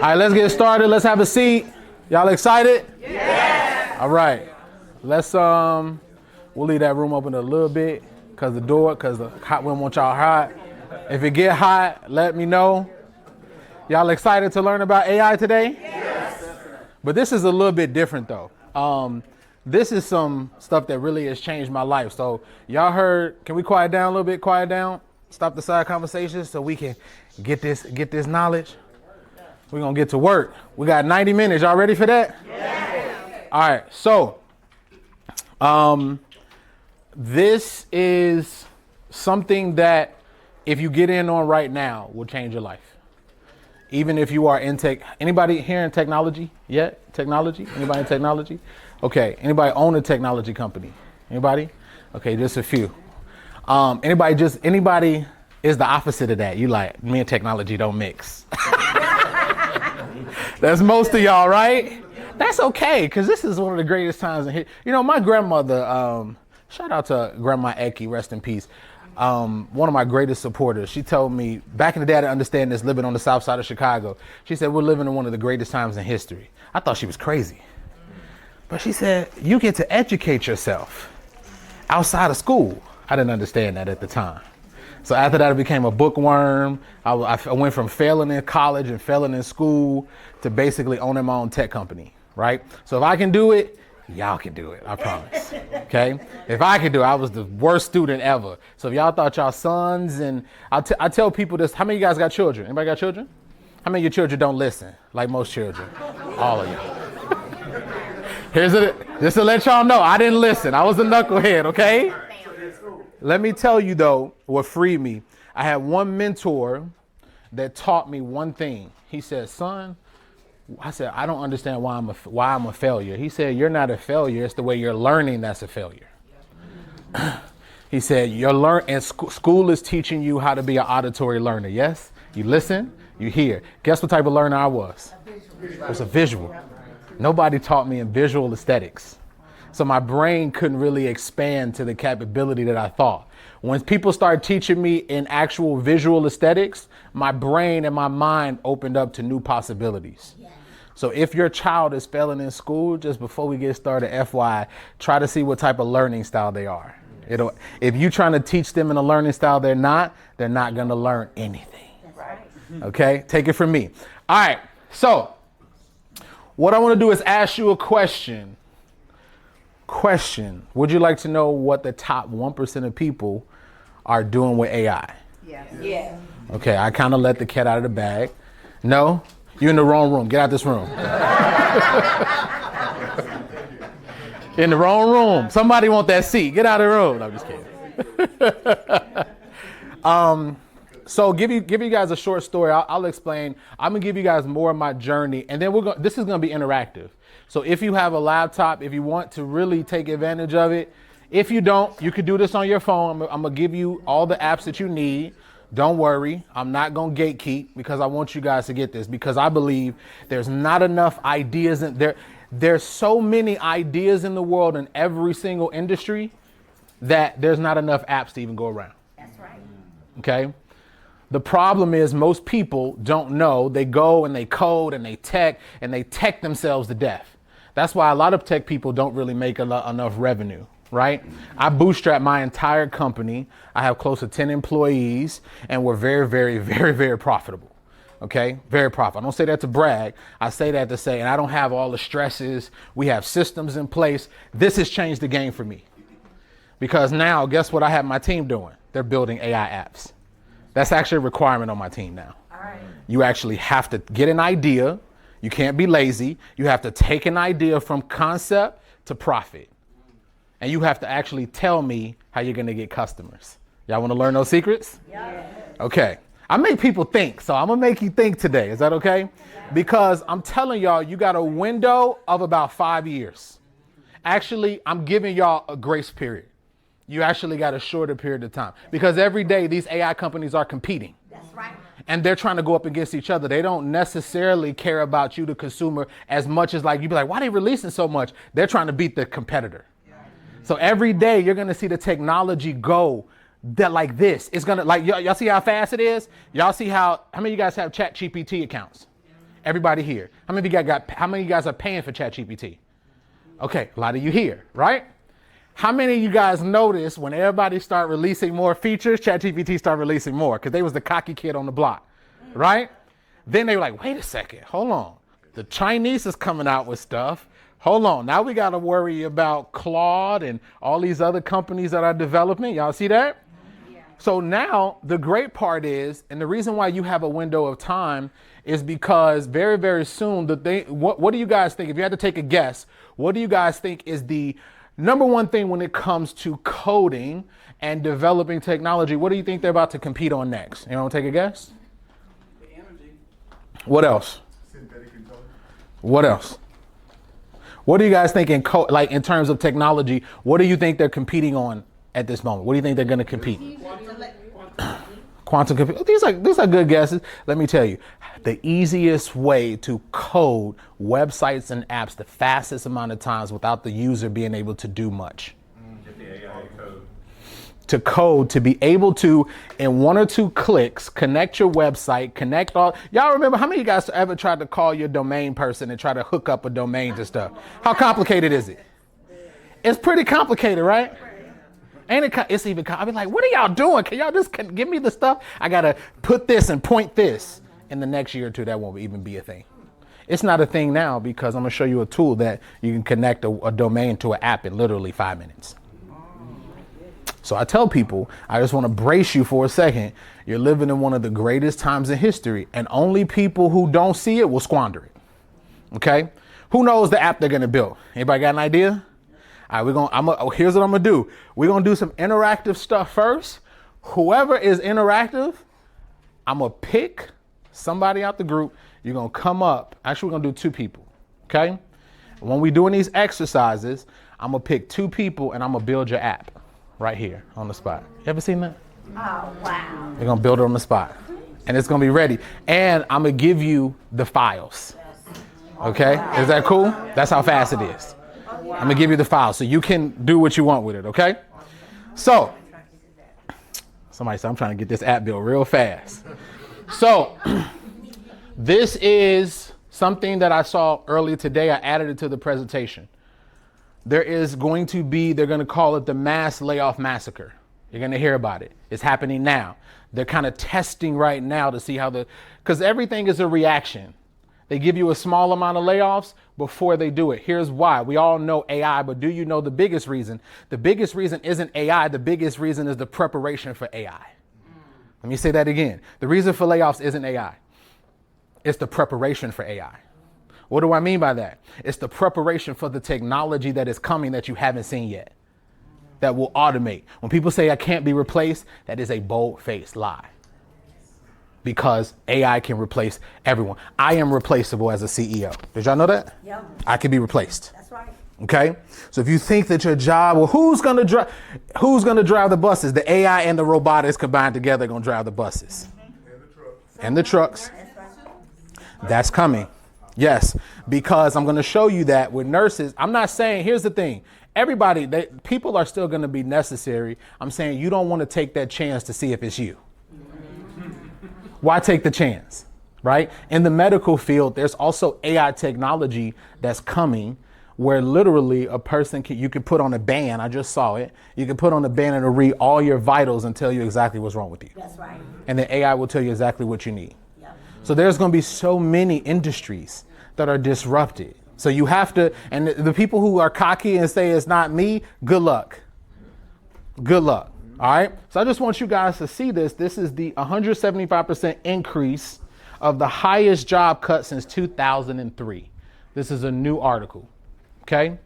All right, let's get started. Let's have a seat. Y'all excited? Yes. All right. We'll leave that room open a little bit because the hot wind want y'all hot. If it get hot, let me know. Y'all excited to learn about AI today? Yes. But this is a little bit different though. This is some stuff that really has changed my life. So y'all heard, can we quiet down a little bit? Quiet down. Stop the side conversations so we can get this knowledge. We're going to get to work. We got 90 minutes. Y'all ready for that? Yes. All right. So, this is something that if you get in on right now will change your life. Even if you are in tech. Anybody here in technology yet? Technology? Anybody in technology? Okay. Anybody own a technology company? Anybody? Okay. Just a few. Anybody is the opposite of that. You like, me and technology don't mix. That's most of y'all, right? That's okay, because this is one of the greatest times in here. You know, my grandmother, shout out to Grandma Eki, rest in peace. One of my greatest supporters. She told me, back in the day, I didn't understand this, living on the south side of Chicago. She said, we're living in one of the greatest times in history. I thought she was crazy. But she said, you get to educate yourself outside of school. I didn't understand that at the time. So after that, I became a bookworm. I went from failing in college and failing in school to basically owning my own tech company, right? So if I can do it, y'all can do it, I promise, okay? If I can do it, I was the worst student ever. So if y'all thought y'all sons, and I tell people this, how many of you guys got children? Anybody got children? How many of your children don't listen, like most children? All of y'all. Just to let y'all know, I didn't listen. I was a knucklehead, okay? Let me tell you though, what freed me. I had one mentor that taught me one thing. He said, son, I said, I don't understand why I'm a failure. He said, you're not a failure. It's the way you're learning that's a failure. He said, and school is teaching you how to be an auditory learner. Yes, you listen, you hear. Guess what type of learner I was? I was a visual. Nobody taught me in visual aesthetics. So my brain couldn't really expand to the capability that I thought. When people started teaching me in actual visual aesthetics, my brain and my mind opened up to new possibilities. Yeah. So if your child is failing in school, just before we get started, FYI, try to see what type of learning style they are. If you're trying to teach them in a learning style they're not going to learn anything. That's right. Okay, take it from me. All right, so what I want to do is ask you a question. Would you like to know what the top 1% of people are doing with AI? Yeah. Okay, I kind of let the cat out of the bag. No? You're in the wrong room. Get out this room. In the wrong room. Somebody want that seat. Get out of the room. No, I'm just kidding. So give you guys a short story. I'll explain. I'm gonna give you guys more of my journey, and then this is gonna be interactive. So if you have a laptop, if you want to really take advantage of it, if you don't, you could do this on your phone. I'm gonna give you all the apps that you need. Don't worry, I'm not gonna gatekeep because I want you guys to get this, because I believe there's not enough ideas in there. There's so many ideas in the world in every single industry that there's not enough apps to even go around. That's right. Okay. The problem is most people don't know. They go and they code and they tech themselves to death. That's why a lot of tech people don't really make enough revenue, right? I bootstrap my entire company. I have close to 10 employees, and we're very, very, very, very profitable. Okay, very profitable. I don't say that to brag. I say that to say, and I don't have all the stresses. We have systems in place. This has changed the game for me, because now guess what I have my team doing? They're building AI apps. That's actually a requirement on my team now. All right. You actually have to get an idea. You can't be lazy. You have to take an idea from concept to profit. And you have to actually tell me how you're going to get customers. Y'all want to learn those secrets? Yeah. Okay. I make people think, so I'm going to make you think today. Is that okay? Yeah. Because I'm telling y'all, you got a window of about 5 years. Actually, I'm giving y'all a grace period. You actually got a shorter period of time, because every day these AI companies are competing. That's right. And they're trying to go up against each other. They don't necessarily care about you, the consumer, as much as like, you'd be like, why are they releasing so much? They're trying to beat the competitor. Yeah. So every day you're going to see the technology go that like this. It's going to, like, y'all see how fast it is? Y'all see how many of you guys have ChatGPT accounts? Everybody here. How many of you guys are paying for ChatGPT? Okay, a lot of you here, right? How many of you guys notice when everybody start releasing more features, ChatGPT start releasing more because they was the cocky kid on the block, right? Then they were like, wait a second, hold on. The Chinese is coming out with stuff. Hold on, now we got to worry about Claude and all these other companies that are developing. Y'all see that? Yeah. So now the great part is, and the reason why you have a window of time is because very, very soon, what do you guys think? If you had to take a guess, what do you guys think is the number one thing when it comes to coding and developing technology? What do you think they're about to compete on next? You want to take a guess? The energy. What else? Synthetic intelligence. What else? What do you guys think in terms of technology? What do you think they're competing on at this moment? What do you think they're going to compete? Quantum computing. These are good guesses. Let me tell you, the easiest way to code websites and apps the fastest amount of times without the user being able to do much. Get the AI code. To code, to be able to, in 1 or 2 clicks, connect your website, connect all. Y'all remember, how many of you guys ever tried to call your domain person and try to hook up a domain to stuff? How complicated is it? It's pretty complicated, right? Ain't it? It's even. I be like, what are y'all doing? Can y'all just give me the stuff? I gotta put this and point this. In the next year or 2, that won't even be a thing. It's not a thing now because I'm gonna show you a tool that you can connect a domain to an app in literally 5 minutes. So I tell people, I just want to brace you for a second. You're living in one of the greatest times in history, and only people who don't see it will squander it. Okay? Who knows the app they're gonna build? Anybody got an idea? All right, here's what I'm gonna do. We're gonna do some interactive stuff first. Whoever is interactive, I'm gonna pick somebody out the group. You're gonna come up. Actually, we're gonna do 2 people. Okay? When we're doing these exercises, I'm gonna pick 2 people and I'm gonna build your app right here on the spot. You ever seen that? Oh, wow. We're gonna build it on the spot. And it's gonna be ready. And I'm gonna give you the files. Okay? Is that cool? That's how fast it is. I'm gonna give you the file so you can do what you want with it, okay? So, somebody said I'm trying to get this app built real fast. So, this is something that I saw earlier today. I added it to the presentation. There is going to be, they're gonna call it the mass layoff massacre. You're gonna hear about it. It's happening now. They're kind of testing right now to see how because everything is a reaction. They give you a small amount of layoffs before they do it. Here's why. We all know AI, but do you know the biggest reason? The biggest reason isn't AI. The biggest reason is the preparation for AI. Let me say that again. The reason for layoffs isn't AI. It's the preparation for AI. What do I mean by that? It's the preparation for the technology that is coming that you haven't seen yet, that will automate. When people say I can't be replaced, that is a bold-faced lie. Because AI can replace everyone. I am replaceable as a CEO. Did y'all know that? Yep. I can be replaced. That's right. Okay? So if you think that your job, well, who's gonna drive the buses? The AI and the robotics combined together are gonna drive the buses. And the trucks. That's coming. Yes, because I'm gonna show you that with nurses. I'm not saying, here's the thing. People are still gonna be necessary. I'm saying you don't wanna take that chance to see if it's you. Why take the chance, right? In the medical field, there's also AI technology that's coming where literally a person you can put on a band. I just saw it. You can put on a band and it'll read all your vitals and tell you exactly what's wrong with you. That's right. And then AI will tell you exactly what you need. Yep. So there's going to be so many industries that are disrupted. So you have to, and the people who are cocky and say it's not me, good luck. Good luck. All right. So I just want you guys to see this. This is the 175% increase of the highest job cut since 2003. This is a new article. Okay.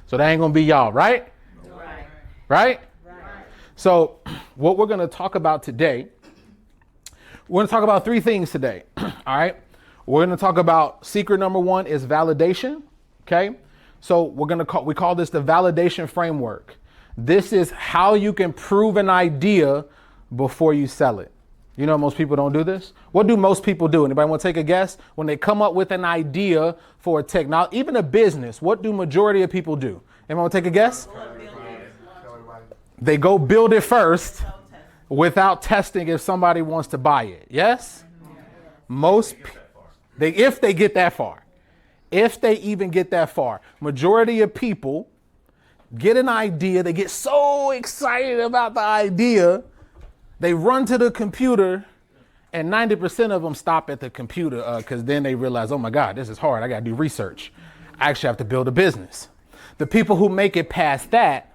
So that ain't going to be y'all, right? Right. Right? So what we're going to talk about today, we're going to talk about 3 things today. All right. We're going to talk about secret number 1 is validation. Okay. So we call this the validation framework. This is how you can prove an idea before you sell it. You know, most people don't do this. What do most people do? Anybody want to take a guess? When they come up with an idea for a technology, even a business, what do majority of people do? Anybody want to take a guess? They go build it first without testing if somebody wants to buy it. Yes? If they get that far. If they even get that far. Majority of people get an idea. They get so excited about the idea. They run to the computer, and 90% of them stop at the computer because then they realize, oh my God, this is hard. I got to do research. I actually have to build a business. The people who make it past that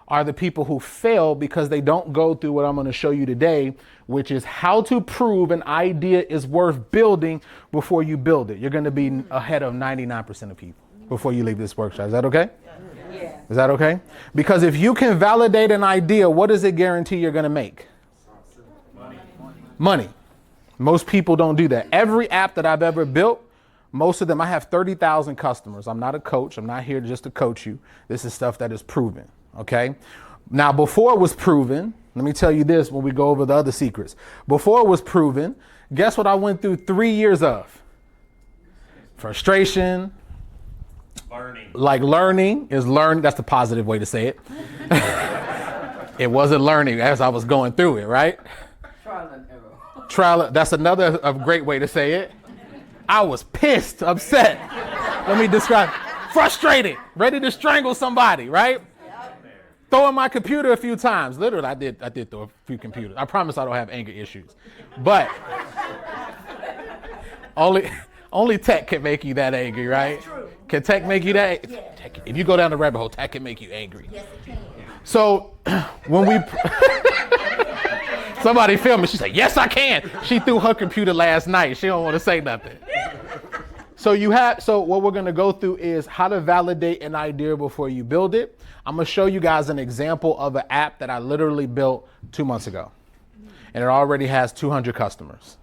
are the people who fail because they don't go through what I'm going to show you today, which is how to prove an idea is worth building before you build it. You're going to be ahead of 99% of people before you leave this workshop. Is that okay? Yeah. Is that okay? Because if you can validate an idea, what does it guarantee you're going to make? Money. Most people don't do that. Every app that I've ever built, most of them, I have 30,000 customers. I'm not a coach. I'm not here just to coach you. This is stuff that is proven. Okay. Now, before it was proven, let me tell you this when we go over the other secrets. Before it was proven, guess what I went through 3 years of? Frustration. Learning. Like learning is learn. That's the positive way to say it. It wasn't learning as I was going through it, right? Trial and error. That's another great way to say it. I was pissed, upset. Let me describe. Frustrated, ready to strangle somebody, right? Throwing my computer a few times. Literally, I did throw a few computers. I promise I don't have anger issues. But only tech can make you that angry, right? That's true. Can tech make you that? Yeah. If you go down the rabbit hole, tech can make you angry. Yes, it can. So when we somebody filmed me, she said, yes, I can. She threw her computer last night. She don't want to say nothing. So what we're going to go through is how to validate an idea before you build it. I'm going to show you guys an example of an app that I literally built 2 months ago. And it already has 200 customers.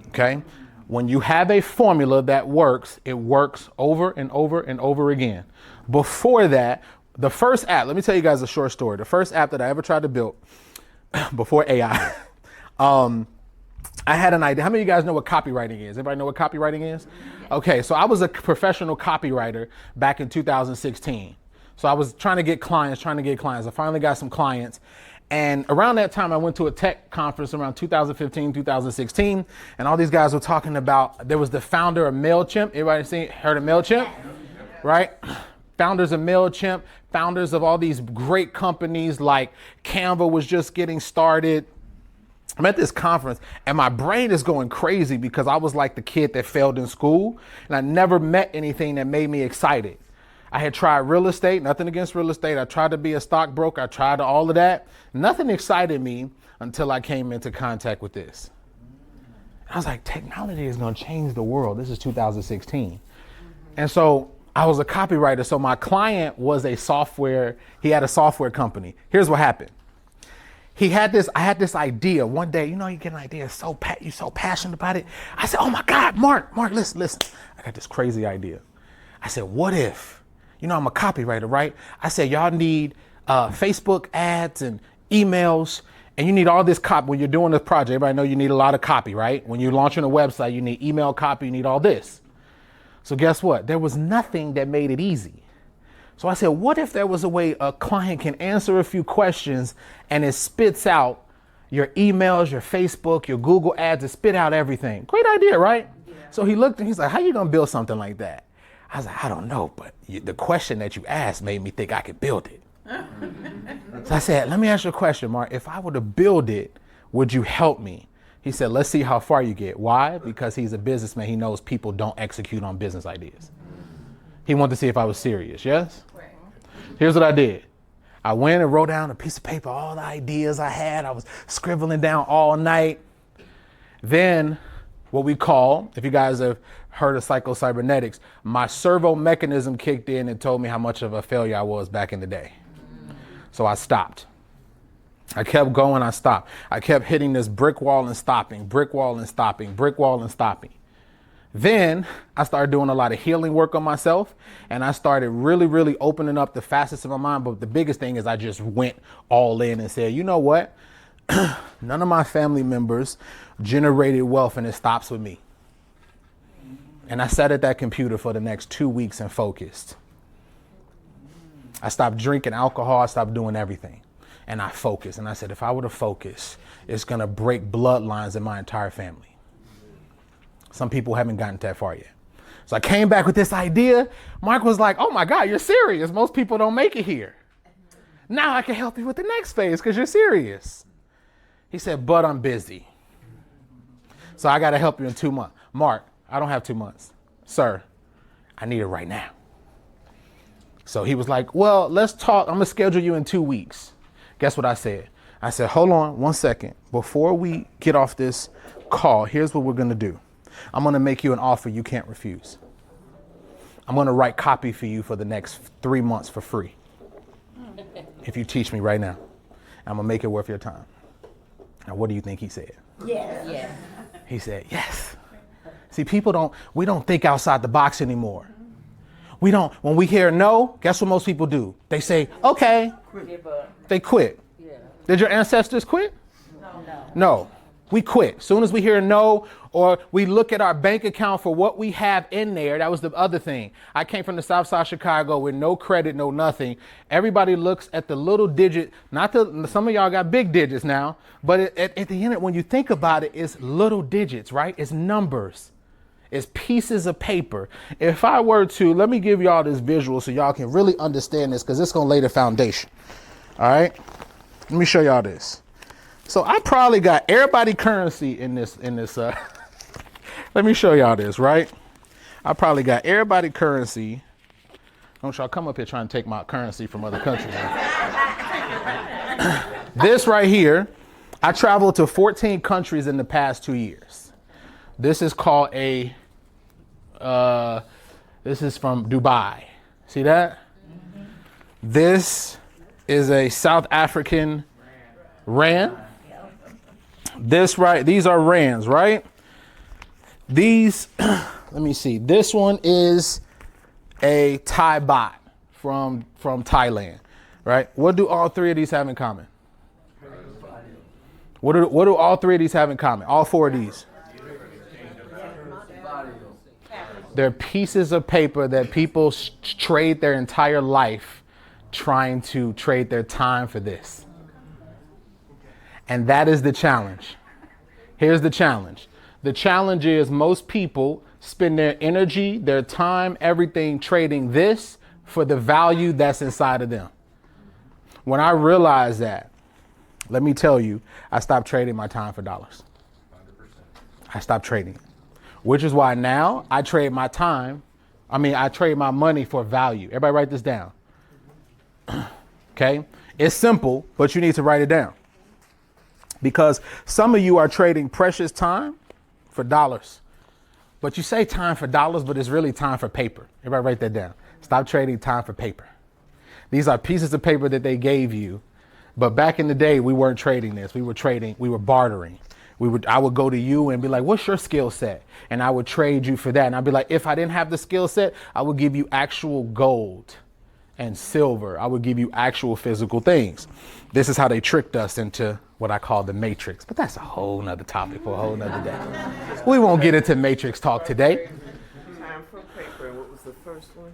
Okay. When you have a formula that works, it works over and over and over again. Before that, the first app, let me tell you guys a short story. The first app that I ever tried to build before AI, I had an idea. How many of you guys know what copywriting is? Everybody know what copywriting is? Okay, so I was a professional copywriter back in 2016. So I was trying to get clients. I finally got some clients. And around that time, I went to a tech conference around 2015, 2016. And all these guys were talking about, there was the founder of MailChimp. Everybody heard of MailChimp? Right? Founders of MailChimp, founders of all these great companies like Canva was just getting started. I'm at this conference and my brain is going crazy because I was like the kid that failed in school and I never met anything that made me excited. I had tried real estate, nothing against real estate. I tried to be a stockbroker. I tried all of that. Nothing excited me until I came into contact with this. I was like, technology is going to change the world. This is 2016. And so I was a copywriter. So my client was he had a software company. Here's what happened. I had this idea one day, you get an idea, you're so passionate about it. I said, oh my God, Mark, listen. I got this crazy idea. I said, what if, I'm a copywriter, right? I said, y'all need Facebook ads and emails, and you need all this copy. When you're doing this project, everybody know you need a lot of copy, right? When you're launching a website, you need email copy, you need all this. So guess what? There was nothing that made it easy. So I said, what if there was a way a client can answer a few questions and it spits out your emails, your Facebook, your Google ads, it spit out everything. Great idea, right? Yeah. So he looked and he's like, how you gonna build something like that? I was like, I don't know, but the question that you asked made me think I could build it. So I said, let me ask you a question, Mark. If I were to build it, would you help me? He said, let's see how far you get. Why? Because he's a businessman. He knows people don't execute on business ideas. He wanted to see if I was serious, yes? Right. Here's what I did. I went and wrote down a piece of paper, all the ideas I had. I was scribbling down all night. Then what we call, if you guys have heard of psycho-cybernetics, my servo mechanism kicked in and told me how much of a failure I was back in the day. So I stopped. I kept going, I stopped. I kept hitting this brick wall and stopping, brick wall and stopping, brick wall and stopping. Then I started doing a lot of healing work on myself, and I started really, really opening up the facets of my mind. But the biggest thing is I just went all in and said, you know what? None of my family members generated wealth, and it stops with me. And I sat at that computer for the next 2 weeks and focused. I stopped drinking alcohol. I stopped doing everything. And I focused. And I said, if I were to focus, it's going to break bloodlines in my entire family. Some people haven't gotten that far yet. So I came back with this idea. Mark was like, oh my God, you're serious. Most people don't make it here. Now I can help you with the next phase because you're serious. He said, but I'm busy. So I got to help you in 2 months. Mark, I don't have 2 months. Sir, I need it right now. So he was like, well, let's talk. I'm going to schedule you in 2 weeks. Guess what I said? I said, hold on 1 second. Before we get off this call, here's what we're going to do. I'm going to make you an offer you can't refuse. I'm going to write copy for you for the next 3 months for free. If you teach me right now, I'm going to make it worth your time. Now, what do you think he said? Yes. Yeah. He said, yes. See, we don't think outside the box anymore. When we hear no, guess what most people do? They say, okay. They quit. Yeah. Did your ancestors quit? No. We quit. As soon as we hear no, or we look at our bank account for what we have in there, that was the other thing. I came from the South Side of Chicago with no credit, no nothing. Everybody looks at the little digit, some of y'all got big digits now, but at the end, when you think about it, it's little digits, right? It's numbers. It's pieces of paper. If I were to, let me give y'all this visual so y'all can really understand this, because it's going to lay the foundation. All right. Let me show y'all this. So I probably got everybody currency in this. Let me show y'all this, right? I probably got everybody currency. Don't y'all come up here trying to take my currency from other countries. This right here, I traveled to 14 countries in the past 2 years. This is called this is from Dubai. See that? Mm-hmm. This is a South African rand. These are rands, right? These, let me see. This one is a Thai baht from Thailand, right? What do all three of these have in common? What do all three of these have in common? All four of these? They're pieces of paper that people trade their entire life trying to trade their time for this. And that is the challenge. Here's the challenge. The challenge is most people spend their energy, their time, everything trading this for the value that's inside of them. When I realized that, let me tell you, I stopped trading my time for dollars. 100%. I stopped trading it, which is why now I trade my time. I trade my money for value. Everybody write this down. Okay? It's simple, but you need to write it down. Because some of you are trading precious time for dollars. But you say time for dollars, but it's really time for paper. Everybody write that down. Stop trading time for paper. These are pieces of paper that they gave you. But back in the day, we weren't trading this. We were bartering. I would go to you and be like, what's your skill set? And I would trade you for that. And I'd be like, if I didn't have the skill set, I would give you actual gold and silver. I would give you actual physical things. This is how they tricked us into what I call the matrix. But that's a whole nother topic for a whole nother day. We won't get into matrix talk today. Time for paper. What was the first one?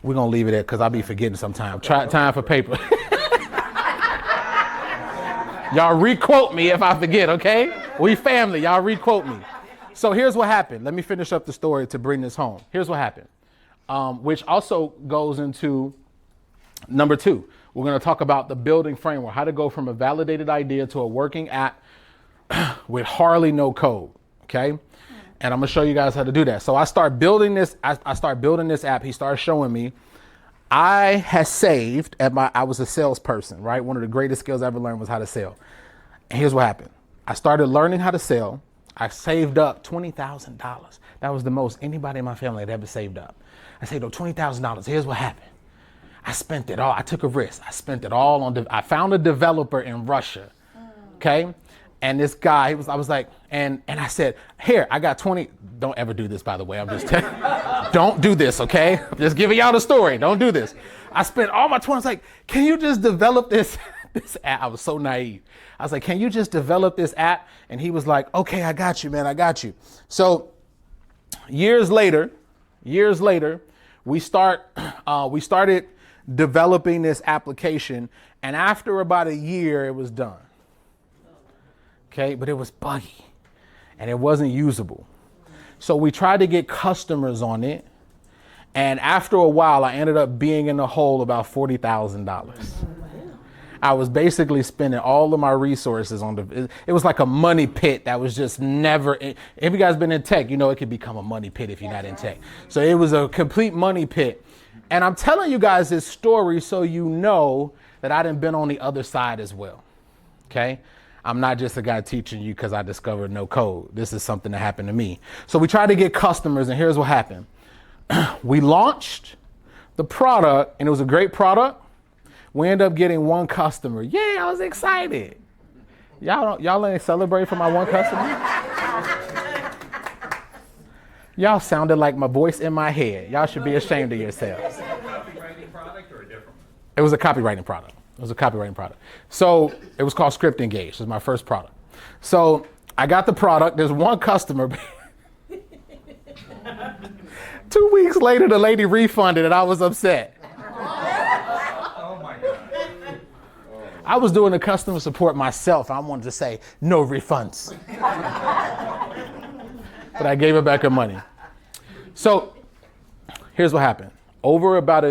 We're going to leave it at, because I'll be forgetting sometime. Time for paper. Y'all re-quote me if I forget, okay? We family, y'all re-quote me. So here's what happened. Let me finish up the story to bring this home. Here's what happened, which also goes into number 2. We're going to talk about the building framework, how to go from a validated idea to a working app with hardly no code, okay? And I'm going to show you guys how to do that. So I start building this. I start building this app. He started showing me. I had saved I was a salesperson, right? One of the greatest skills I ever learned was how to sell. And here's what happened. I started learning how to sell. I saved up $20,000. That was the most anybody in my family had ever saved up. I saved up $20,000. Here's what happened. I spent it all. I took a risk. I spent it all on, I found a developer in Russia. Okay. And this guy, I was like, and I said, here, I got 20. Don't ever do this, by the way. I'm just telling don't do this, okay? I'm just giving y'all the story. Don't do this. I spent all my 20. I was like, can you just develop this app? I was so naive. I was like, can you just develop this app? And he was like, okay, I got you, man. I got you. So years later, we started developing this application. And after about a year, it was done. Okay, but it was buggy and it wasn't usable. So we tried to get customers on it. And after a while, I ended up being in the hole about $40,000. I was basically spending all of my resources on it was like a money pit that was just never, if you guys been in tech, you know it could become a money pit if you're not in tech. So it was a complete money pit. And I'm telling you guys this story so you know that I done been on the other side as well, okay? I'm not just a guy teaching you because I discovered no code. This is something that happened to me. So we tried to get customers, and here's what happened. We launched the product, and it was a great product. We ended up getting one customer. Yay, I was excited. Y'all ain't celebrate for my one customer? Y'all sounded like my voice in my head. Y'all should be ashamed of yourselves. Copywriting product or a different? It was a copywriting product. So it was called Script Engage. It was my first product. So I got the product. There's one customer. 2 weeks later, the lady refunded it. I was upset. Oh my God. I was doing the customer support myself. I wanted to say no refunds. But I gave her back her money. So here's what happened. Over about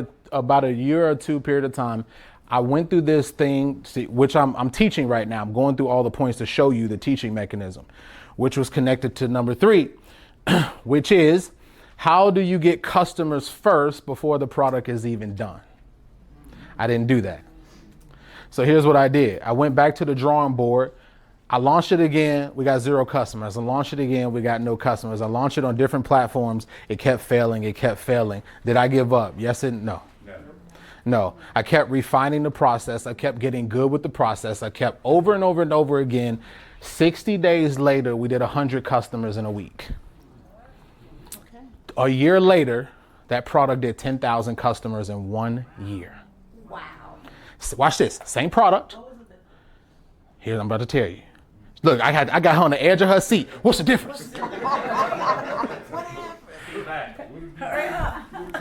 a year or two period of time, I went through this thing, which I'm teaching right now. I'm going through all the points to show you the teaching mechanism, which was connected to number 3, which is how do you get customers first before the product is even done? I didn't do that. So here's what I did. I went back to the drawing board. I launched it again. We got 0 customers. I launched it again. We got no customers. I launched it on different platforms. It kept failing. Did I give up? Yes and no. No. I kept refining the process. I kept getting good with the process. I kept over and over and over again. 60 days later, we did 100 customers in a week. Okay. A year later, that product did 10,000 customers in 1 year. Wow. So watch this. Same product. Here, I'm about to tell you. Look, I got her on the edge of her seat. What's the difference?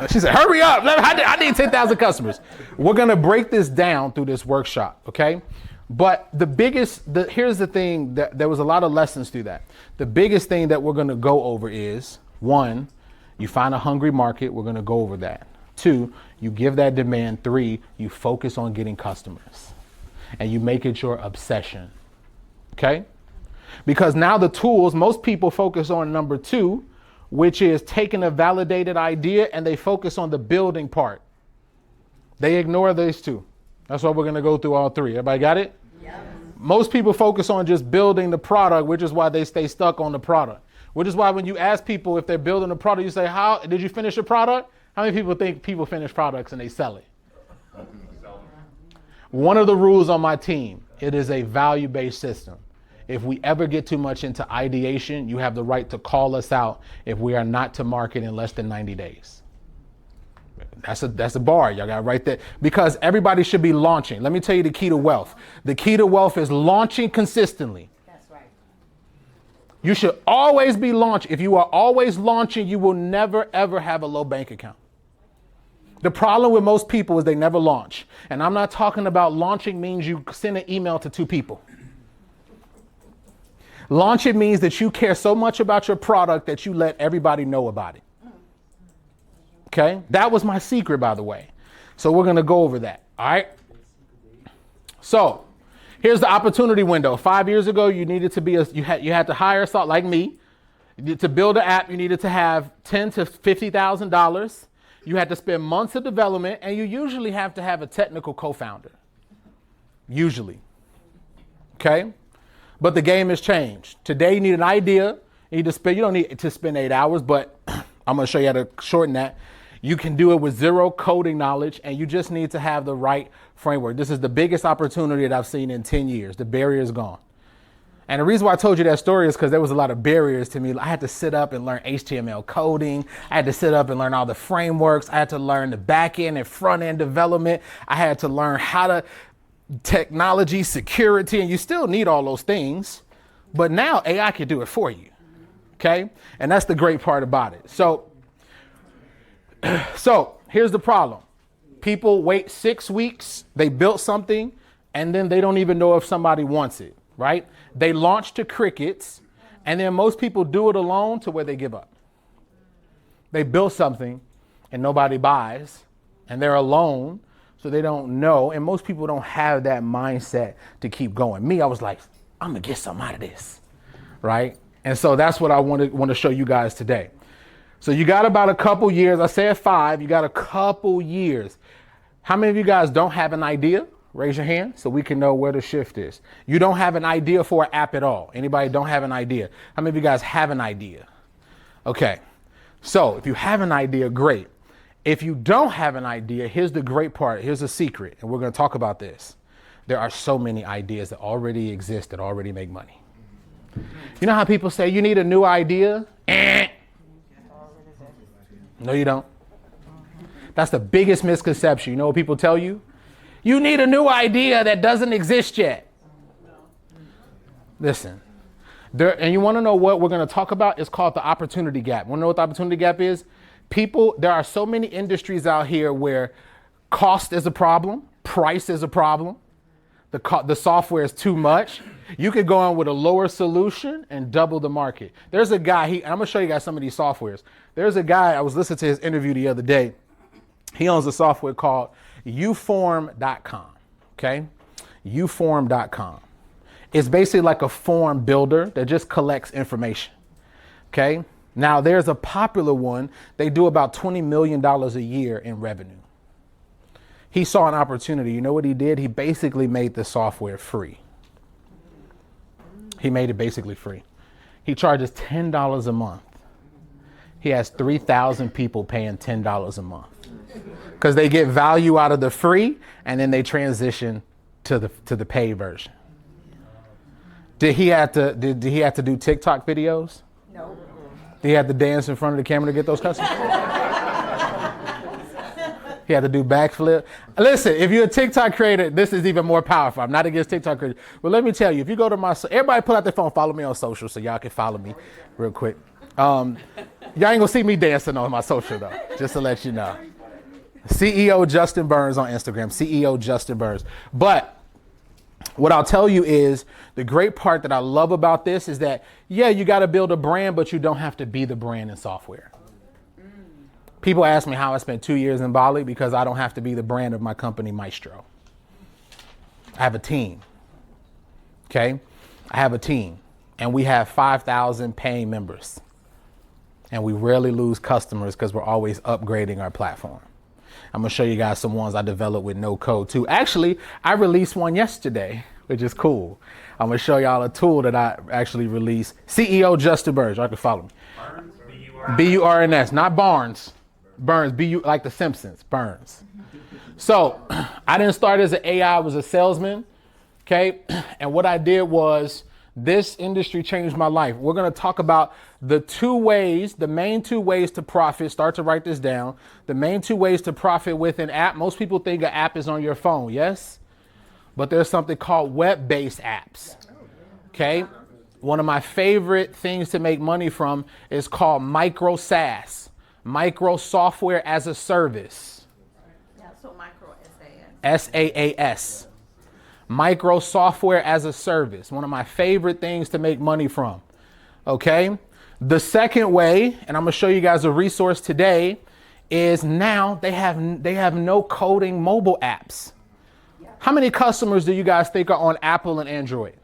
She said, hurry up. I need 10,000 customers. We're going to break this down through this workshop, okay? But here's the thing, that there was a lot of lessons through that. The biggest thing that we're going to go over is, 1, you find a hungry market. We're going to go over that. 2, you give that demand. 3, you focus on getting customers. And you make it your obsession, okay? Because now the tools, most people focus on number 2, which is taking a validated idea and they focus on the building part. They ignore these 2. That's why we're going to go through all 3. Everybody got it? Yep. Most people focus on just building the product, which is why they stay stuck on the product. Which is why when you ask people if they're building a product, you say, how did you finish a product? How many people think people finish products and they sell it? One of the rules on my team, it is a value-based system. If we ever get too much into ideation, you have the right to call us out if we are not to market in less than 90 days. That's a bar. Y'all got right there. Because everybody should be launching. Let me tell you the key to wealth. The key to wealth is launching consistently. That's right. You should always be launching. If you are always launching, you will never, ever have a low bank account. The problem with most people is they never launch. And I'm not talking about launching means you send an email to 2 people. Launching means that you care so much about your product that you let everybody know about it. Okay? That was my secret, by the way. So we're going to go over that. All right? So here's the opportunity window. 5 years ago, you needed to be you had to hire someone like me. To build an app, you needed to have $10,000 to $50,000. You had to spend months of development, and you usually have to have a technical co-founder. Usually. Okay? But the game has changed. Today, you need an idea. You don't need to spend 8 hours, but I'm going to show you how to shorten that. You can do it with 0 coding knowledge, and you just need to have the right framework. This is the biggest opportunity that I've seen in 10 years. The barrier is gone. And the reason why I told you that story is because there was a lot of barriers to me. I had to sit up and learn HTML coding. I had to sit up and learn all the frameworks. I had to learn the back end and front end development. I had to learn how to technology, security, and you still need all those things. But now AI can do it for you. Okay? And that's the great part about it. So here's the problem. People wait 6 weeks, they built something, and then they don't even know if somebody wants it, right? They launch to crickets, and then most people do it alone to where they give up. They built something and nobody buys, and they're alone, so they don't know. And most people don't have that mindset to keep going. Me, I was like, I'm gonna get something out of this, right? And so that's what I want to show you guys today. So you got about a couple years. I said 5. You got a couple years. How many of you guys don't have an idea? Raise your hand so we can know where the shift is. You don't have an idea for an app at all. Anybody don't have an idea? How many of you guys have an idea? Okay. So if you have an idea, great. If you don't have an idea, here's the great part. Here's a secret. And we're going to talk about this. There are so many ideas that already exist that already make money. You know how people say you need a new idea? No, you don't. That's the biggest misconception. You know what people tell you? You need a new idea that doesn't exist yet. Listen, and you want to know what we're going to talk about? It's called the opportunity gap. Want to know what the opportunity gap is? There are so many industries out here where cost is a problem, price is a problem, the software is too much. You could go in with a lower solution and double the market. There's a guy, and I'm going to show you guys some of these softwares. There's a guy, I was listening to his interview the other day. He owns a software called uform.com, okay? uform.com. It's basically like a form builder that just collects information, okay? Now, there's a popular one. They do about $20 million a year in revenue. He saw an opportunity. You know what he did? He basically made the software free. He made it basically free. He charges $10 a month. He has 3,000 people paying $10 a month because they get value out of the free and then they transition to the paid version. Did he have to do TikTok videos? No. Did he have to dance in front of the camera to get those customers? He had to do backflip. Listen, if you're a TikTok creator, this is even more powerful. I'm not against TikTok creators. But let me tell you, if you go to everybody pull out their phone, follow me on social so y'all can follow me real quick. Y'all ain't gonna see me dancing on my social though, just to let you know. CEO Justin Burns on Instagram, CEO Justin Burns. But what I'll tell you is the great part that I love about this is that, yeah, you got to build a brand, but you don't have to be the brand in software. People ask me how I spent 2 years in Bali because I don't have to be the brand of my company, Maestro. I have a team. Okay? I have a team. And we have 5,000 paying members. And we rarely lose customers because we're always upgrading our platform. I'm going to show you guys some ones I developed with no code too. Actually, I released one yesterday, which is cool. I'm going to show y'all a tool that I actually released. CEO Justin Burns. Y'all can follow me. Burns, B-U-R-N-S, not Barnes. Burns, B-U, like the Simpsons, Burns. So I didn't start as an AI, I was a salesman, okay? And what I did was, this industry changed my life. We're gonna talk about the main two ways to profit. Start to write this down. The main 2 ways to profit with an app. Most people think an app is on your phone, yes? But there's something called web-based apps, okay? One of my favorite things to make money from is called micro SaaS. Micro software as a service. Yeah, so micro SAS. SaaS. Micro software as a service. One of my favorite things to make money from. Okay. The second way, and I'm going to show you guys a resource today, is now they have no coding mobile apps. How many customers do you guys think are on Apple and Android?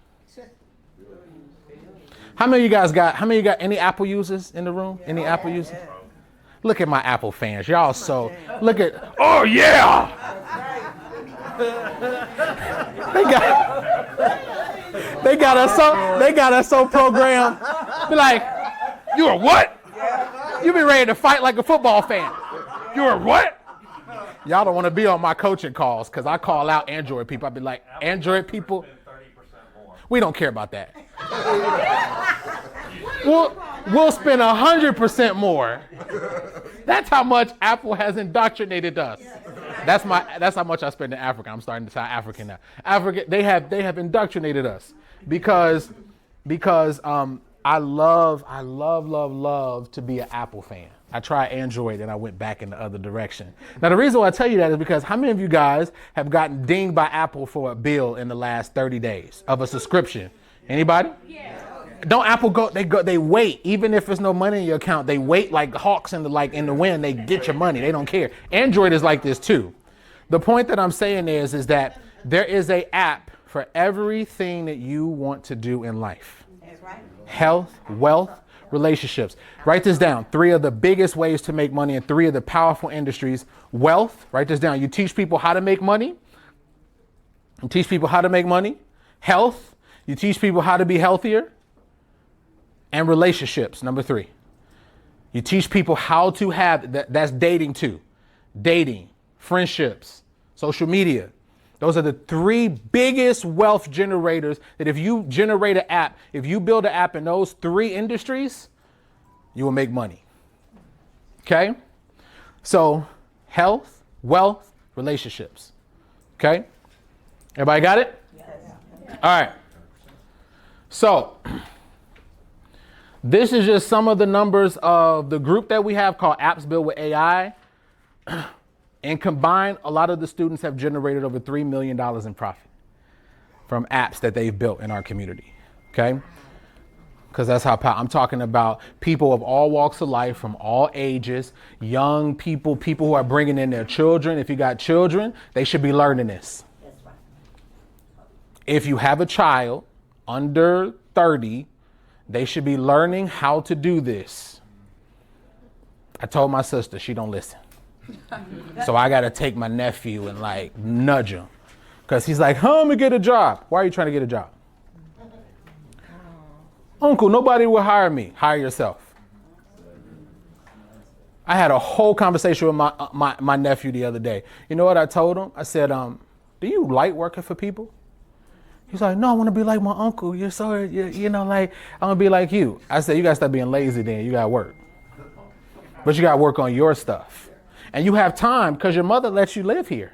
How many of you guys got any Apple users in the room? Any Apple users? Look at my Apple fans. Y'all oh yeah! They got us so programmed. Be like, you are what? You be ready to fight like a football fan. You are what? Y'all don't want to be on my coaching calls because I call out Android people. I be like, Android people, we don't care about that. We'll spend 100% more. That's how much Apple has indoctrinated us. That's how much I spend in Africa. I'm starting to sound African now. Africa, they have indoctrinated us because I love to be an Apple fan. I tried Android and I went back in the other direction. Now the reason why I tell you that is because how many of you guys have gotten dinged by Apple for a bill in the last 30 days of a subscription? Anybody? Yeah. Don't Apple go? They wait. Even if there's no money in your account, they wait like hawks in the wind. They get your money. They don't care. Android is like this too. The point that I'm saying is that there is a app for everything that you want to do in life. That's right. Health, wealth, relationships. Write this down. 3 of the biggest ways to make money in 3 of the powerful industries. Wealth. Write this down. You teach people how to make money. You teach people how to make money. Health. You teach people how to be healthier. And relationships, number 3. You teach people how to have, that's dating too. Dating, friendships, social media. Those are the 3 biggest wealth generators that if you generate an app, if you build an app in those 3 industries, you will make money. Okay? So health, wealth, relationships. Okay? Everybody got it? Yes. All right. So this is just some of the numbers of the group that we have called Apps Built with AI. And combined, a lot of the students have generated over $3 million in profit from apps that they've built in our community. Okay? Because that's how I'm talking about people of all walks of life, from all ages, young people, people who are bringing in their children. If you got children, they should be learning this. That's right. If you have a child under 30, they should be learning how to do this. I told my sister, she don't listen. So I got to take my nephew and like nudge him. Because he's like, I'm going to get a job. Why are you trying to get a job? Uncle, nobody will hire me. Hire yourself. I had a whole conversation with my nephew the other day. You know what I told him? I said, do you like working for people? He's like, no, I want to be like my uncle. You're so, you know, like, I want to be like you. I said, you got to stop being lazy then. You got to work. But you got to work on your stuff. And you have time because your mother lets you live here.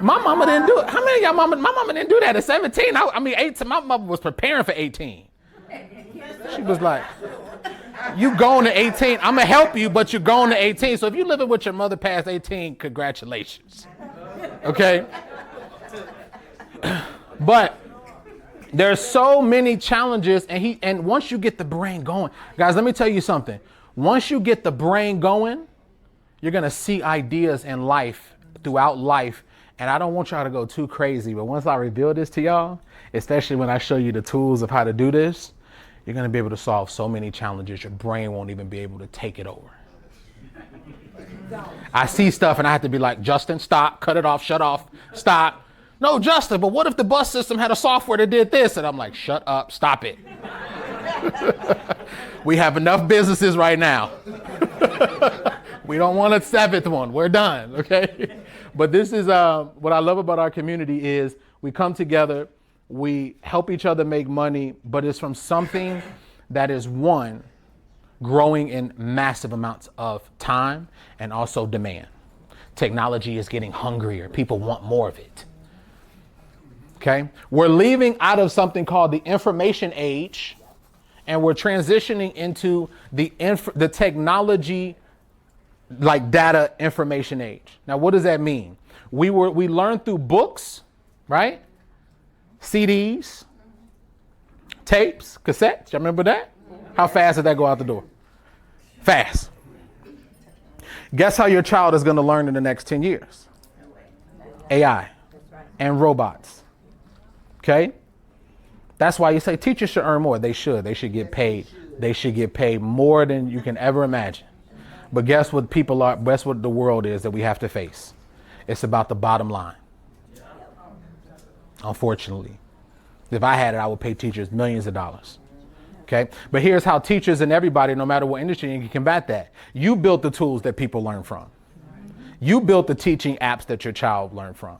My mama didn't do it. How many of y'all mama? My mama didn't do that at 17. I mean, 18. My mama was preparing for 18. She was like, you going to 18. I'm going to help you, but you're going to 18. So if you're living with your mother past 18, congratulations. Okay? But there's so many challenges. And once you get the brain going, guys, let me tell you something. Once you get the brain going, you're going to see ideas in life, throughout life. And I don't want y'all to go too crazy, but once I reveal this to y'all, especially when I show you the tools of how to do this, you're going to be able to solve so many challenges. Your brain won't even be able to take it over. I see stuff and I have to be like, Justin, stop, cut it off, shut off, stop. No, Justin, but what if the bus system had a software that did this? And I'm like, shut up, stop it. We have enough businesses right now. We don't want a 7th one. We're done, okay? But this is what I love about our community is we come together, we help each other make money, but it's from something that is, one, growing in massive amounts of time and also demand. Technology is getting hungrier. People want more of it. Okay? We're leaving out of something called the information age, and we're transitioning into the technology, like data information age. Now, what does that mean? We learned through books, right? CDs, tapes, cassettes. Y'all remember that? How fast did that go out the door? Fast. Guess how your child is going to learn in the next 10 years? AI and robots. Okay? That's why you say teachers should earn more. They should. They should get paid. They should get paid more than you can ever imagine. But guess what people are, guess what the world is that we have to face? It's about the bottom line. Unfortunately. If I had it, I would pay teachers millions of dollars. Okay? But here's how teachers and everybody, no matter what industry, you can combat that. You built the tools that people learn from. You built the teaching apps that your child learned from.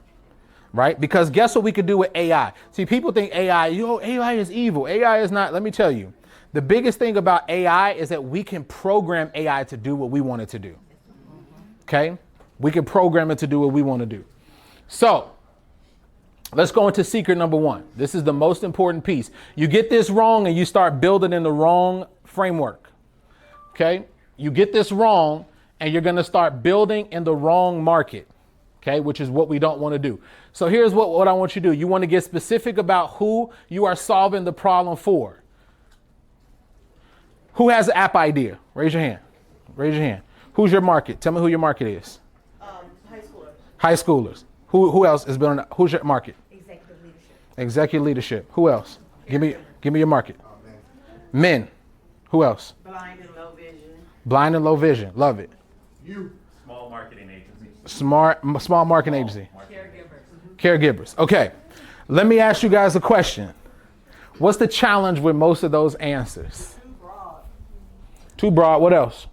Right? Because guess what we could do with AI? See, people think AI is evil. AI is not. Let me tell you. The biggest thing about AI is that we can program AI to do what we want it to do. Okay? We can program it to do what we want to do. So, let's go into secret number 1. This is the most important piece. You get this wrong and you start building in the wrong framework. Okay? You get this wrong and you're going to start building in the wrong market. Okay? Which is what we don't want to do. So here's what I want you to do. You want to get specific about who you are solving the problem for. Who has an app idea? Raise your hand. Raise your hand. Who's your market? Tell me who your market is. High schoolers. High schoolers. Who else is building? Who's your market? Executive leadership. Executive leadership. Who else? Give me your market. Men. Who else? Blind and low vision. Blind and low vision. Love it. Small marketing agencies. Small marketing agency. Caregivers. Caregivers. Okay. Let me ask you guys a question. What's the challenge with most of those answers? Too broad. What else?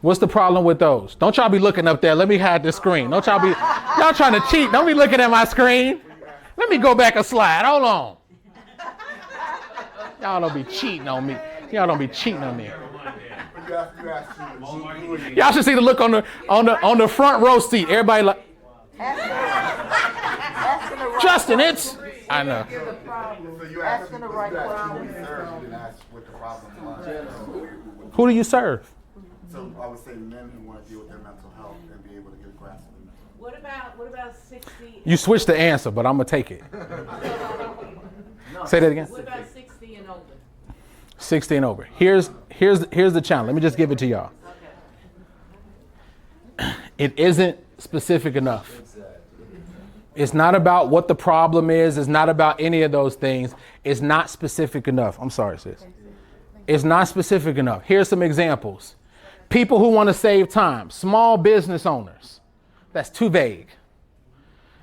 What's the problem with those? Don't y'all be looking up there. Let me hide this screen. Y'all trying to cheat. Don't be looking at my screen. Let me go back a slide. Hold on. Y'all don't be cheating on me. Y'all don't be cheating on me. Y'all should see the look on the front row seat. Everybody like, Justin, it's. I know. So you asking the right question. What the problem was. Who do you serve? So I would say men who want to deal with their mental health and be able to get a grasp of it. What about 60? You switched the answer, but I'm gonna take it. Say that again. What about 60 and older? 60 and over. Here's the challenge. Let me just give it to y'all. It isn't specific enough. It's not about what the problem is. It's not about any of those things. It's not specific enough. I'm sorry, sis. It's not specific enough. Here's some examples. People who want to save time. Small business owners. That's too vague.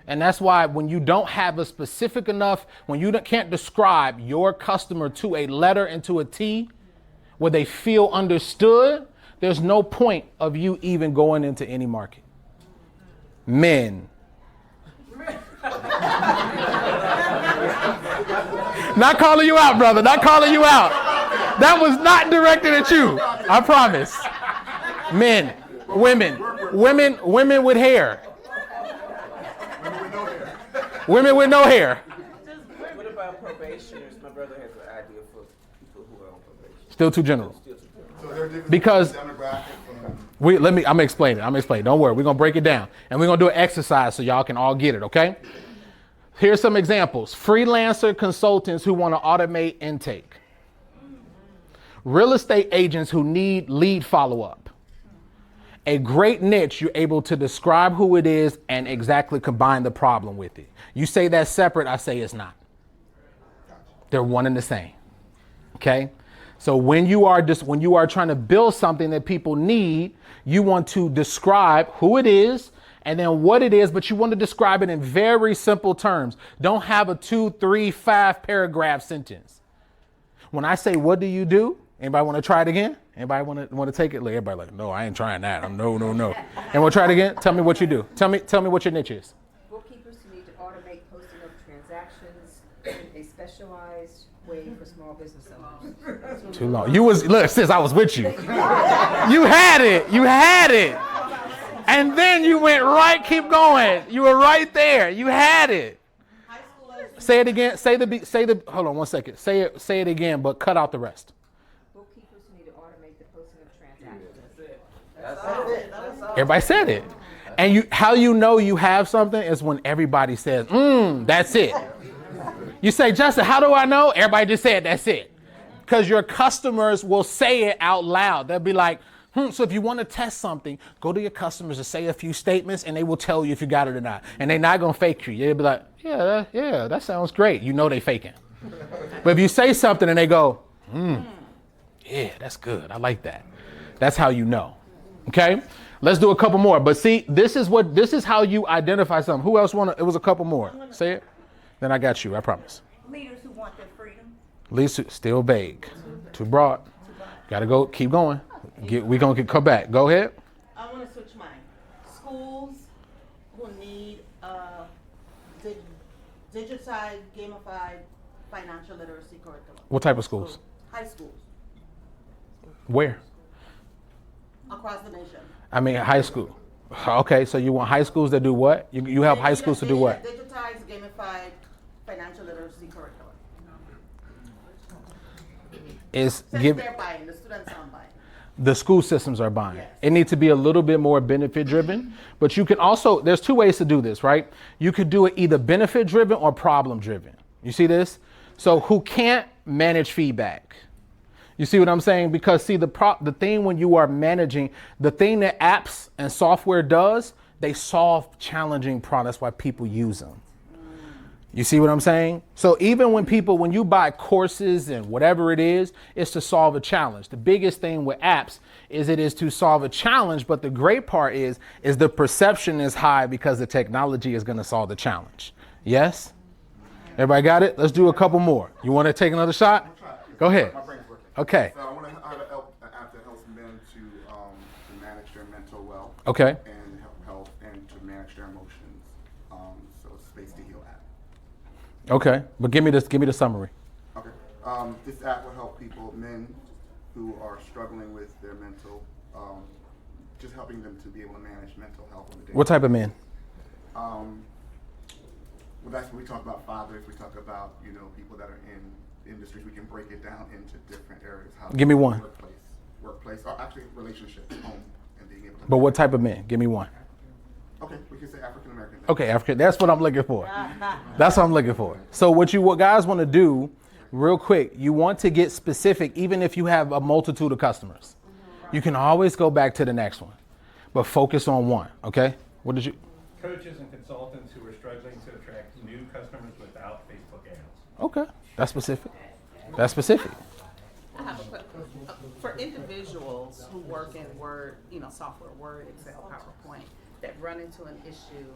And that's why when you don't have a specific enough, when you can't describe your customer to a letter and to a T, where they feel understood, there's no point of you even going into any market. Men. Not calling you out, brother. Not calling you out. That was not directed at you. I promise. Men, women with hair. Women with no hair. What about probationers? My brother has an idea for people who are on probation. Still too general. So there are different Because demographics and I'm gonna explain it. Don't worry. We're gonna break it down. And we're gonna do an exercise so y'all can all get it, okay? Here's some examples. Freelancer consultants who want to automate intake. Real estate agents who need lead follow-up. A great niche, you're able to describe who it is and exactly combine the problem with it. You say that's separate, I say it's not. They're one and the same. Okay? So when you are trying to build something that people need, you want to describe who it is and then what it is, but you want to describe it in very simple terms. Don't have a 2, 3, 5 paragraph sentence. When I say, what do you do? Anybody want to try it again? Anybody want to take it? Everybody like, no, I ain't trying that. No. And we'll try it again. Tell me what you do. Tell me what your niche is. Bookkeepers who need to automate posting of transactions in a specialized way for small business owners. Too long. Look, sis, I was with you. You had it. And then you went right, keep going. You were right there. You had it. Say it again. Hold on one second. Say it again, but cut out the rest. Bookkeepers who need to automate the posting of transactions. That's it. Everybody said it. And how you know you have something is when everybody says, that's it. You say, Justin, how do I know? Everybody just said, that's it. Because your customers will say it out loud. They'll be like, so if you want to test something, go to your customers and say a few statements and they will tell you if you got it or not. And they're not going to fake you. They'll be like, yeah, that sounds great. You know they faking. But if you say something and they go, yeah, that's good. I like that. That's how you know. Okay? Let's do a couple more. But see, this is how you identify something. Who else it was a couple more. Say it. Then I got you, I promise. Leaders who want their freedom. Lisa, still vague. Too broad. Gotta go, keep going. We're gonna come back. Go ahead. I want to switch mine. Schools will need digitized, gamified financial literacy curriculum. What type of schools? High schools Where? across the nation. I mean, high school. Okay, so you want high schools that do what? You help high schools to do what? Digitized, gamified financial literacy curriculum. Is Since give they're buying, the students aren't buying. the school systems are buying. Yes. It needs to be a little bit more benefit driven, but you can also, there's two ways to do this, right? You could do it either benefit driven or problem driven. You see this? So who can't manage feedback. You see what I'm saying? Because see, the thing when you are managing, the thing that apps and software does, they solve challenging problems. That's why people use them. You see what I'm saying? So even when you buy courses and whatever it is, it's to solve a challenge. The biggest thing with apps is it is to solve a challenge. But the great part is the perception is high because the technology is going to solve the challenge. Yes? Everybody got it? Let's do a couple more. You want to take another shot? Go ahead. My brain's working. Okay. So I want to have an app that helps men to manage their mental well. Okay. And help and to manage their emotions. So Space to Heal app. Okay. But give me the summary. Okay. This app will help men who are struggling with their mental, just helping them to be able to manage mental health on the day. What type of men? Well, that's when we talk about fathers. We talk about, people that are in industries. We can break it down into different areas. Give me one. Workplace, or actually relationships, home, and being able to. But what type of men? Give me one. Okay, we can say African American. Okay, African. That's what I'm looking for. That's what I'm looking for. So what guys want to do, real quick, you want to get specific, even if you have a multitude of customers. You can always go back to the next one, but focus on one. Okay. What did you? Coaches and consultants who are struggling to attract new customers without Facebook ads. Okay. That's specific. That's specific. I have a quick, for individuals who work in Word, software, Word, Excel, PowerPoint, that run into an issue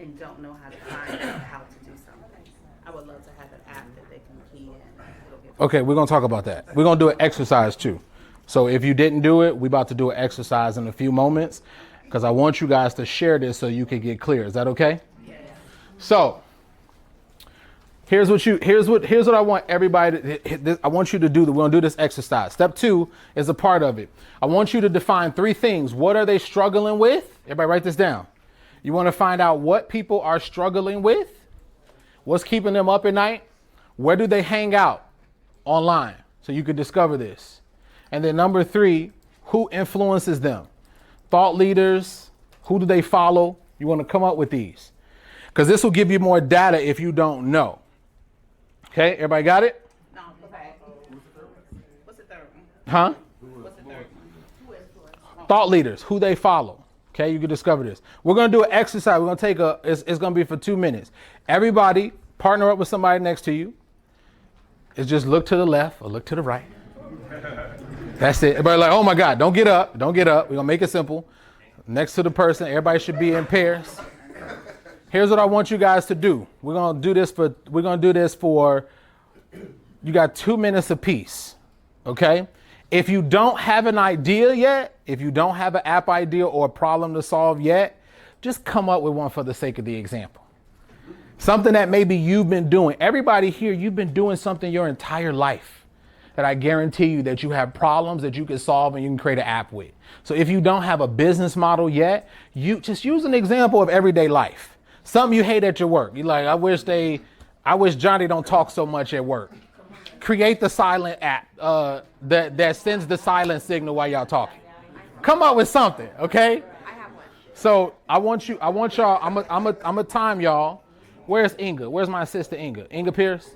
and don't know how to find out how to do something. I would love to have an app that they can key in. Okay, we're going to talk about that. We're going to do an exercise too. So if you didn't do it, we're about to do an exercise in a few moments because I want you guys to share this so you can get clear. Is that okay? Yeah. So here's what I want everybody to, I want you to do. We're going to do this exercise. Step 2 is a part of it. I want you to define 3 things. What are they struggling with? Everybody write this down. You want to find out what people are struggling with. What's keeping them up at night? Where do they hang out? Online. So you could discover this. And then number 3, who influences them? Thought leaders. Who do they follow? You want to come up with these. Because this will give you more data if you don't know. Okay, everybody got it? No, okay. What's the third one? Huh? What's the third one? Thought leaders, who they follow. Okay, you can discover this. We're going to do an exercise. We're going to take it's going to be for 2 minutes. Everybody partner up with somebody next to you. It's just look to the left or look to the right. That's it. Everybody like, oh my God, don't get up. Don't get up. We're going to make it simple. Next to the person, everybody should be in pairs. Here's what I want you guys to do. We're going to do this for, you got 2 minutes apiece. Okay? If you don't have an idea yet, if you don't have an app idea or a problem to solve yet, just come up with one for the sake of the example. Something that maybe you've been doing. Everybody here, you've been doing something your entire life that I guarantee you that you have problems that you can solve and you can create an app with. So if you don't have a business model yet, you just use an example of everyday life. Something you hate at your work. You're like, I wish Johnny don't talk so much at work. Create the silent app that sends the silent signal while y'all talking. Come up with something, okay? So I want y'all, I'm a time y'all. Where's Inga? Where's my sister Inga? Inga Pierce?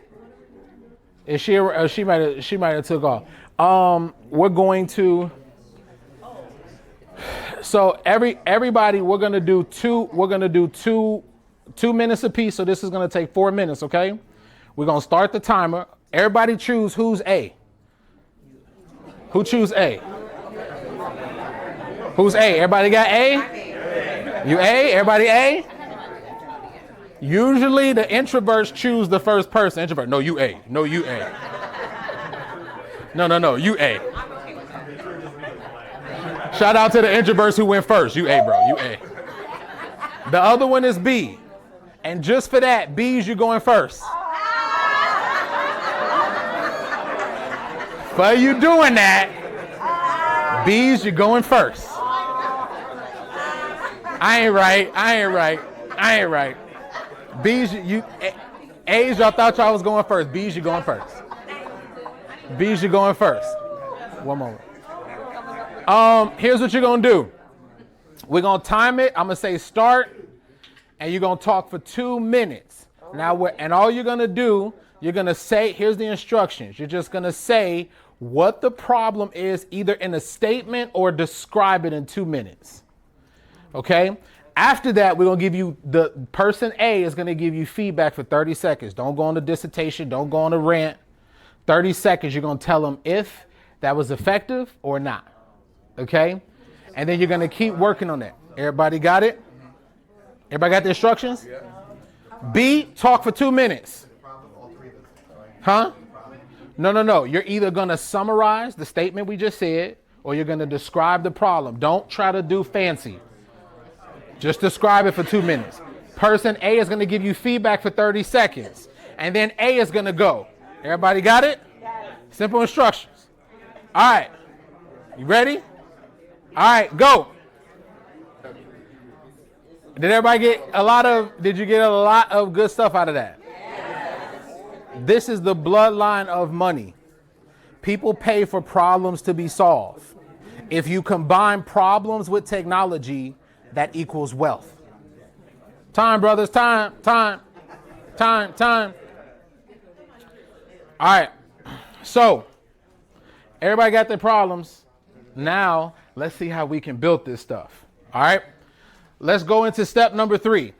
Is she might have took off. We're going to. So everybody, we're gonna do 2 minutes apiece. So this is gonna take 4 minutes, okay? We're gonna start the timer. Everybody choose who's A. Who choose A? Who's A? Everybody got A? You A? Everybody A? Usually the introverts choose the first person. Introvert, no, you A. No, you A. No, you A. Shout out to the introverts who went first. You A, bro. You A. The other one is B. And just for that, B's, you're going first. For you doing that, B's, you're going first. I ain't right. B's, A's, y'all thought y'all was going first. B's, you're going first. B's, you're going first. One moment. Here's what you're going to do. We're going to time it. I'm going to say start, and you're going to talk for 2 minutes. Now, and all you're going to do, you're going to say, here's the instructions. You're just going to say what the problem is, either in a statement or describe it in 2 minutes. Okay? After that, we're going to give you, the person A is going to give you feedback for 30 seconds. Don't go on a dissertation. Don't go on a rant. 30 seconds, you're going to tell them if that was effective or not. Okay? And then you're going to keep working on that. Everybody got it? Everybody got the instructions? Yeah. B, talk for 2 minutes. Huh? No. You're either going to summarize the statement we just said, or you're going to describe the problem. Don't try to do fancy. Just describe it for 2 minutes. Person A is going to give you feedback for 30 seconds. And then A is going to go. Everybody got it? Simple instructions. All right. You ready? All right, go. Did everybody get did you get a lot of good stuff out of that? Yes. This is the bloodline of money. People pay for problems to be solved. If you combine problems with technology, that equals wealth. Time, brothers, time. All right. So, everybody got their problems. Now, let's see how we can build this stuff. All right. Let's go into step number 3.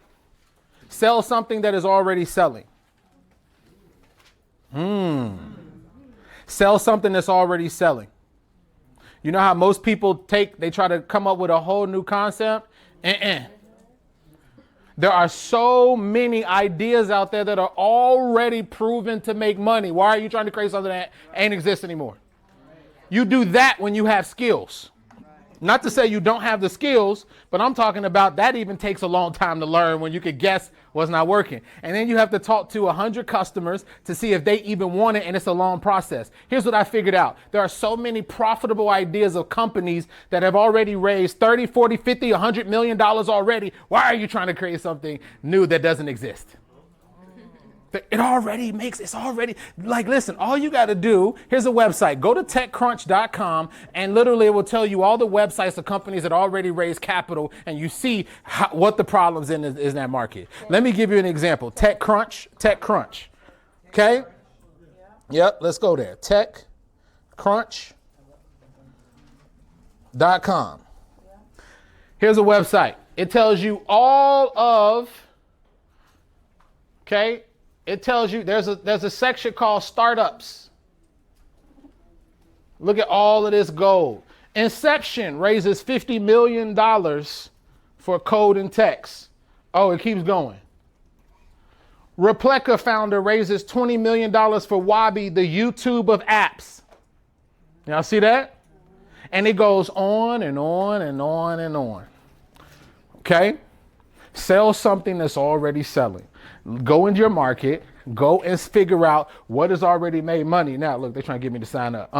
Sell something that is already selling. Sell something that's already selling. You know how most people they try to come up with a whole new concept? There are so many ideas out there that are already proven to make money. Why are you trying to create something that ain't exist anymore? You do that when you have skills. Not to say you don't have the skills, but I'm talking about that even takes a long time to learn when you could guess what's not working. And then you have to talk to 100 customers to see if they even want it, and it's a long process. Here's what I figured out. There are so many profitable ideas of companies that have already raised 30, 40, 50, $100 million already. Why are you trying to create something new that doesn't exist? It's already, listen, all you got to do, here's a website. Go to techcrunch.com and literally it will tell you all the websites of companies that already raised capital, and you see what the problems is in that market. Let me give you an example. TechCrunch. Okay? Yep, let's go there. TechCrunch.com. Here's a website. It tells you all of, okay? It tells you there's a section called startups. Look at all of this gold. Inception raises $50 million for code and text. Oh, it keeps going. Replica founder raises $20 million for Wabi, the YouTube of apps. Y'all see that? And it goes on and on and on and on. Okay? Sell something that's already selling. Go into your market, go and figure out what has already made money. Now, look, they're trying to get me to sign up.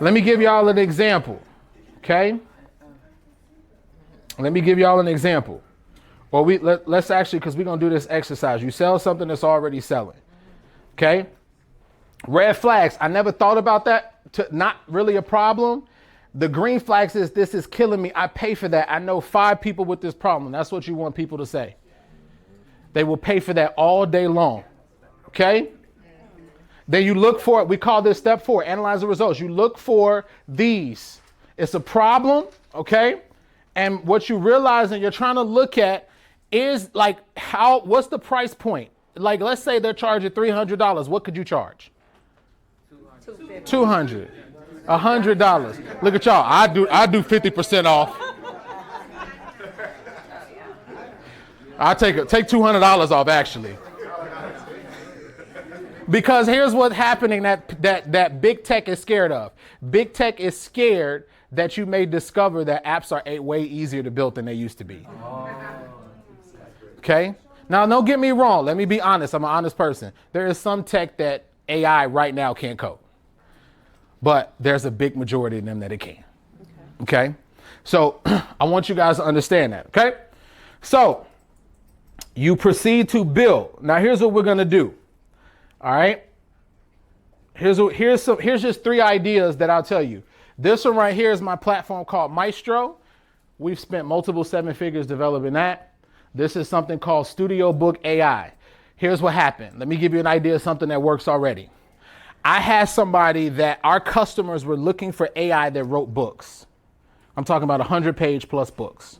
Let me give y'all an example, okay? Let me give y'all an example. Or let's actually, because we're going to do this exercise. You sell something that's already selling, okay? Red flags. I never thought about that. Not really a problem. The green flags is this is killing me. I pay for that. I know 5 people with this problem. That's what you want people to say. They will pay for that all day long. Okay? Then you look for it. We call this step 4, analyze the results. You look for these. It's a problem, okay? And what you realize and you're trying to look at is what's the price point? Like, let's say they're charging $300. What could you charge? $200. $100. Look at y'all. I do 50% off. I'll take $200 off actually. Because here's what's happening that big tech is scared of. Big tech is scared that you may discover that apps are way easier to build than they used to be. Okay? Now, don't get me wrong. Let me be honest. I'm an honest person. There is some tech that AI right now can't code. But there's a big majority of them that it can. Okay? So I want you guys to understand that. Okay? So you proceed to build. Now, here's what we're going to do. All right? Here's just 3 ideas that I'll tell you. This one right here is my platform called Maestro. We've spent multiple 7 figures developing that. This is something called Studio Book AI. Here's what happened. Let me give you an idea of something that works already. I had somebody that our customers were looking for AI that wrote books. I'm talking about 100-page plus books.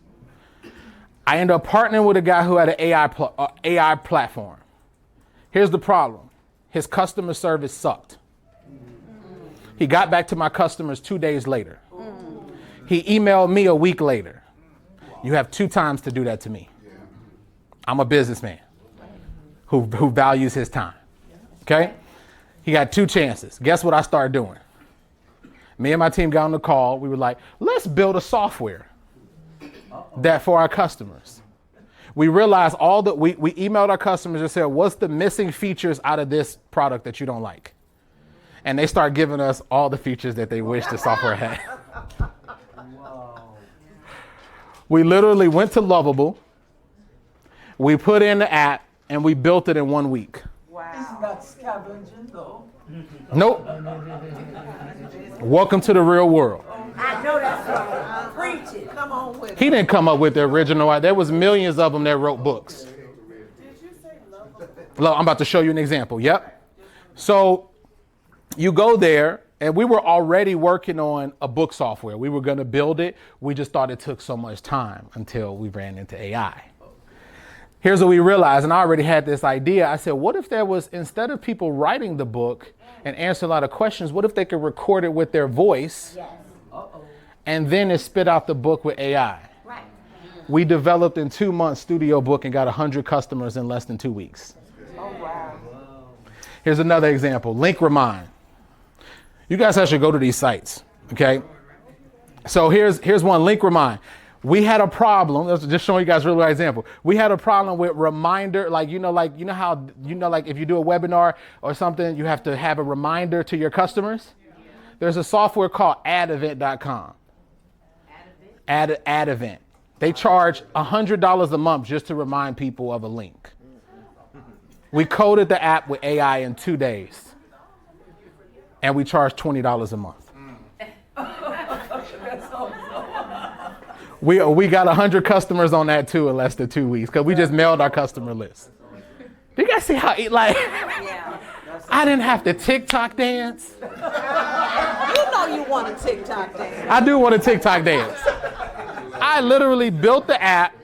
I ended up partnering with a guy who had an AI platform. Here's the problem. His customer service sucked. He got back to my customers 2 days later. He emailed me a week later. You have 2 times to do that to me. I'm a businessman who values his time. Okay? He got 2 chances. Guess what I started doing? Me and my team got on the call. We were like, let's build a software that for our customers. We realized we emailed our customers and said, what's the missing features out of this product that you don't like? And they start giving us all the features that they wish the software had. We literally went to Lovable. We put in the app and we built it in 1 week. It's not scavenging though. Nope. Welcome to the real world. I know that's right. Preach it. Come on with it. He didn't come up with the original. There was millions of them that wrote books. Did you say lovable? Look, I'm about to show you an example. Yep. So you go there, and we were already working on a book software. We were going to build it. We just thought it took so much time until we ran into AI. Here's what we realized, and I already had this idea. I said, what if there was, instead of people writing the book and answering a lot of questions, what if they could record it with their voice? Yes. And then it spit out the book with AI. Right. We developed in 2 months Studio Book and got 100 customers in less than 2 weeks. Oh wow. Here's another example, Link Remind. You guys actually go to these sites, okay? So here's one, Link Remind. We had a problem, just showing you guys a real life example. We had a problem with reminder, like you know how if you do a webinar or something, you have to have a reminder to your customers. There's a software called AdEvent.com. AdEvent. They charge $100 a month just to remind people of a link. We coded the app with AI in 2 days, and we charge $20 a month. We got 100 customers on that too in less than 2 weeks because we just mailed our customer list. Do you guys see how I didn't have to TikTok dance? You know you want a TikTok dance. I do want a TikTok dance. I literally built the app,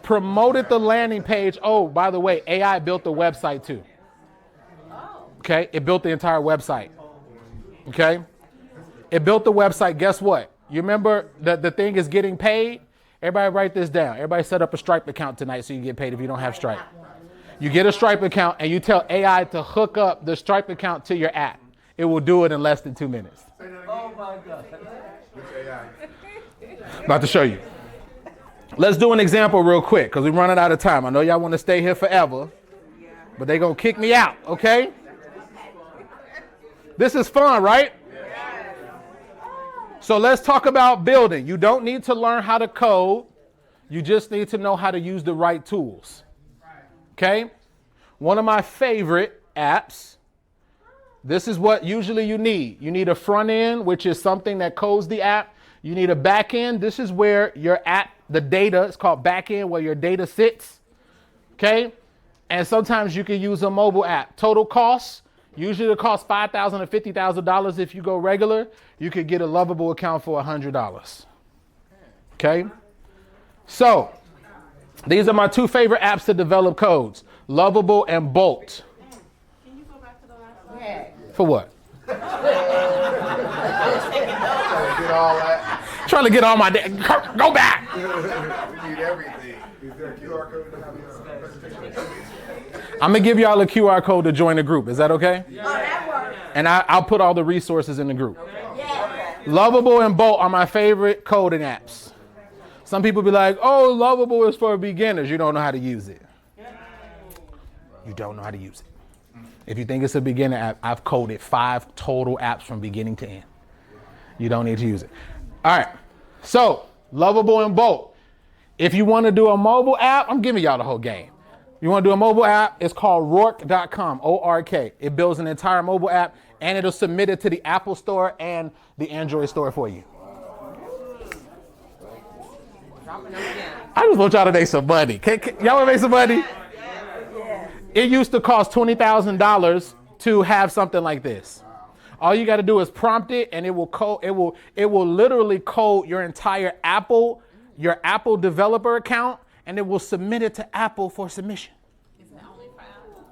promoted the landing page. Oh, by the way, AI built the website too. Okay, it built the entire website. Okay, it built the website. Guess what? You remember that the thing is getting paid? Everybody write this down. Everybody set up a Stripe account tonight so you get paid if you don't have Stripe. You get a Stripe account and you tell AI to hook up the Stripe account to your app. It will do it in less than 2 minutes. Oh my God. About to show you. Let's do an example real quick because we're running out of time. I know y'all want to stay here forever, but they're going to kick me out, okay? This is fun, right? So let's talk about building. You don't need to learn how to code. You just need to know how to use the right tools. Okay? One of my favorite apps. This is what usually you need. You need a front end, which is something that codes the app. You need a back end. This is where your app, the data, it's called back end, where your data sits. Okay? And sometimes you can use a mobile app. Total cost. Usually it costs $5,000 to $50,000 if you go regular. You could get a Lovable account for $100. Okay? So, these are my 2 favorite apps to develop codes. Lovable and Bolt. Can you go back to the last slide? For what? Get all that. Trying to get all my go back. We need everything. Is there a QR code to have your presentation? I'm gonna give y'all a QR code to join the group. Is that okay? Oh, that works. And I'll put all the resources in the group. Yeah. Lovable and Bolt are my favorite coding apps. Some people be like, oh, Lovable is for beginners. You don't know how to use it. You don't know how to use it. If you think it's a beginner app, I've coded 5 total apps from beginning to end. You don't need to use it. All right. So, Lovable and Bolt. If you want to do a mobile app, I'm giving y'all the whole game. You want to do a mobile app? It's called Roark.com, O-R-K. It builds an entire mobile app, and it'll submit it to the Apple Store and the Android Store for you. Dropping them gems. I just want y'all to make some money. Y'all want to make some money? It used to cost $20,000 to have something like this. All you got to do is prompt it, and it will code. It will literally code your entire Apple developer account, and it will submit it to Apple for submission. Is it only for Apple?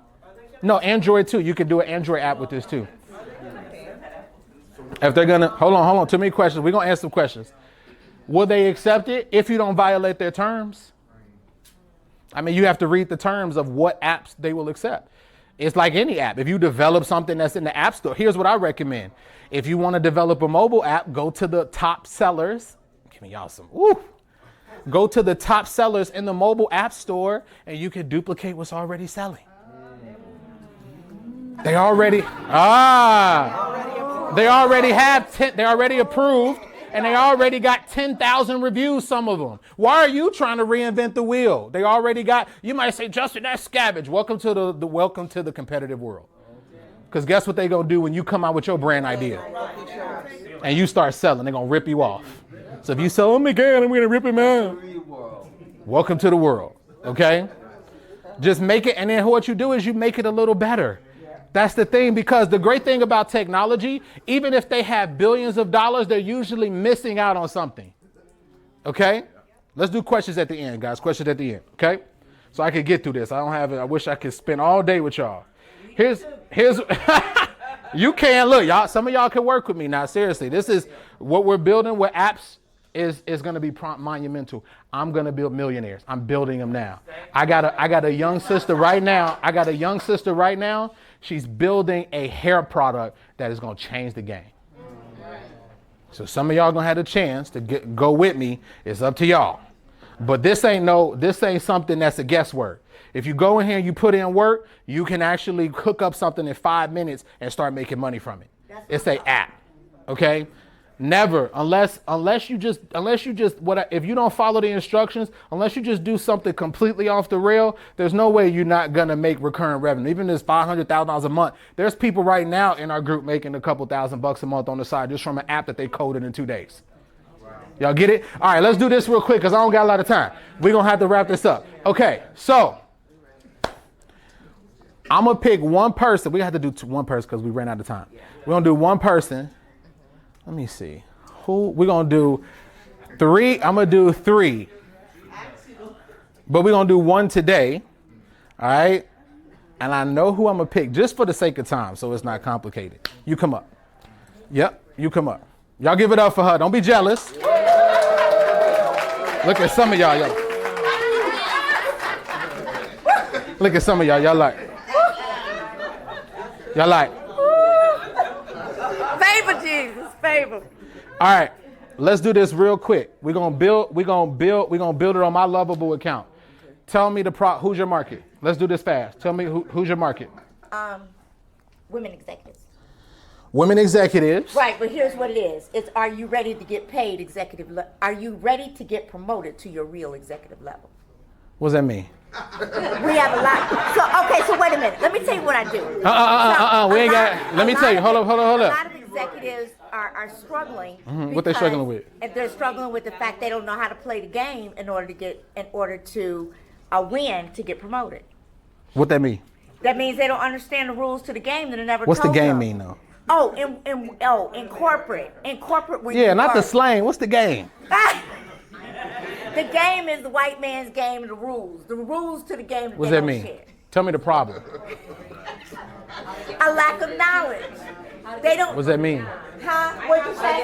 No, Android too. You can do an Android app with this too. If they're gonna hold on. Too many questions. We're gonna answer some questions. Will they accept it if you don't violate their terms? I mean, you have to read the terms of what apps they will accept. It's like any app. If you develop something that's in the App Store, here's what I recommend. If you want to develop a mobile app, go to the top sellers. Give me y'all some. Woo. Go to the top sellers in the mobile app store, and you can duplicate what's already selling. They already approved, and they already got 10,000 reviews, some of them. Why are you trying to reinvent the wheel? They already got, you might say, Justin, that's scavenge. Welcome to the competitive world. Because guess what they gonna do when you come out with your brand idea? And you start selling, they're gonna rip you off. So if you sell, oh my God, I'm gonna rip him out. Welcome to the world, okay? Just make it, and then what you do is you make it a little better. That's the thing, because the great thing about technology, even if they have billions of dollars, they're usually missing out on something. Okay? Let's do questions at the end, guys. Questions at the end, okay? So I could get through this. I don't have it. I wish I could spend all day with y'all. Here's you can look, y'all. Some of y'all can work with me now. Seriously, this is what we're building with apps is going to be monumental. I'm going to build millionaires. I'm building them now. I got a young sister right now. She's building a hair product that is going to change the game. So some of y'all going to have the chance to go with me. It's up to y'all. But this ain't something that's a guesswork. If you go in here and you put in work, you can actually cook up something in 5 minutes and start making money from it. It's an app. Okay? Never, unless you just if you don't follow the instructions, unless you just do something completely off the rail, there's no way you're not gonna make recurrent revenue. Even this $500,000 a month, there's people right now in our group making a couple $1,000 a month on the side just from an app that they coded in 2 days. Wow. Y'all get it? All right, let's do this real quick because I don't got a lot of time. We're gonna have to wrap this up. Okay, so I'm gonna pick one person. We have to do one person because we ran out of time. We're gonna do one person. Let me see. Who we're gonna do 3. I'm gonna do 3. But we're gonna do one today. All right. And I know who I'm gonna pick just for the sake of time, so it's not complicated. You come up. Yep, you come up. Y'all give it up for her. Don't be jealous. Look at some of y'all. Look at some of y'all. Y'all like. Favor, Jesus. Favor. All right, let's do this real quick. We're gonna build it on my Lovable account. Tell me who's your market? Let's do this fast. Tell me who's your market? Women executives. Women executives. Right, but here's what it is. It's are you ready to get paid executive are you ready to get promoted to your real executive level? What does that mean? We have a lot. So wait a minute. Let me tell you what I do. We ain't got. Let me tell you. Hold up. A lot of executives are struggling. What they struggling with? And they're struggling with the fact they don't know how to play the game in order to win to get promoted. What that mean? That means they don't understand the rules to the game that are never. What's the told game them. mean though? In corporate. Yeah, not the slang. What's the game? The game is the white man's game and the rules. The rules to the game. What does that mean? Share. Tell me the problem. A lack of knowledge. They don't. What does that mean? Huh? What'd you say?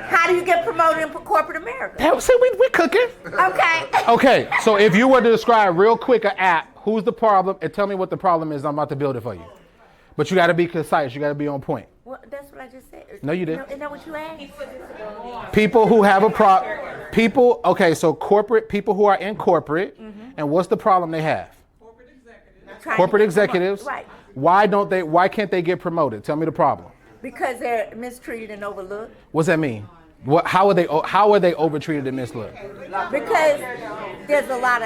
How do you get promoted in corporate America? See, we cooking. Okay. Okay, so if you were to describe real quick an app, who's the problem, and tell me what the problem is, I'm about to build it for you. But you got to be concise. You got to be on point. Well, that's what I just said. No, you didn't. Isn't that what you asked? People who have a problem. Okay, so people who are in corporate, and what's the problem they have? Corporate executives. Right. Why can't they get promoted? Tell me the problem. Because they're mistreated and overlooked. What's that mean? How are they overtreated and mislooked? Because there's a lot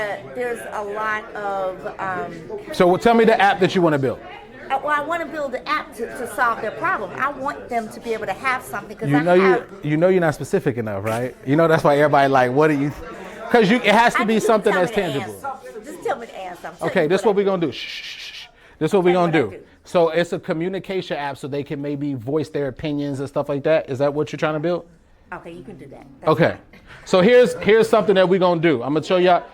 of. So tell me the app that you want to build. Well, I want to build an app to solve their problem. I want them to be able to have something because You know you're not specific enough, right? You know that's why everybody like, what do you? Because it has I to be need you something tell me that's the tangible. answer. Just tell me the answer. I'm telling Okay, you this is what I we're do. gonna do. Shh, shh, shh, shh. This is what we're Tell gonna me what I do. do. So it's a communication app, so they can maybe voice their opinions and stuff like that. Is that what you're trying to build? Okay, you can do that. That's Okay. So here's something that we're gonna do. I'm gonna show y'all.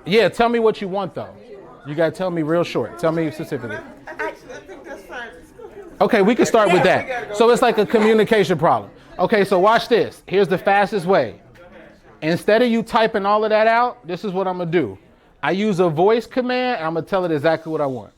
Yeah, tell me what you want though. You gotta tell me real short. Tell me specifically. I think that's fine. Okay, we can start with that. So it's like a communication problem. Okay, so watch this. Here's the fastest way. Instead of you typing all of that out, this is what I'm gonna do. I use a voice command, and I'm gonna tell it exactly what I want.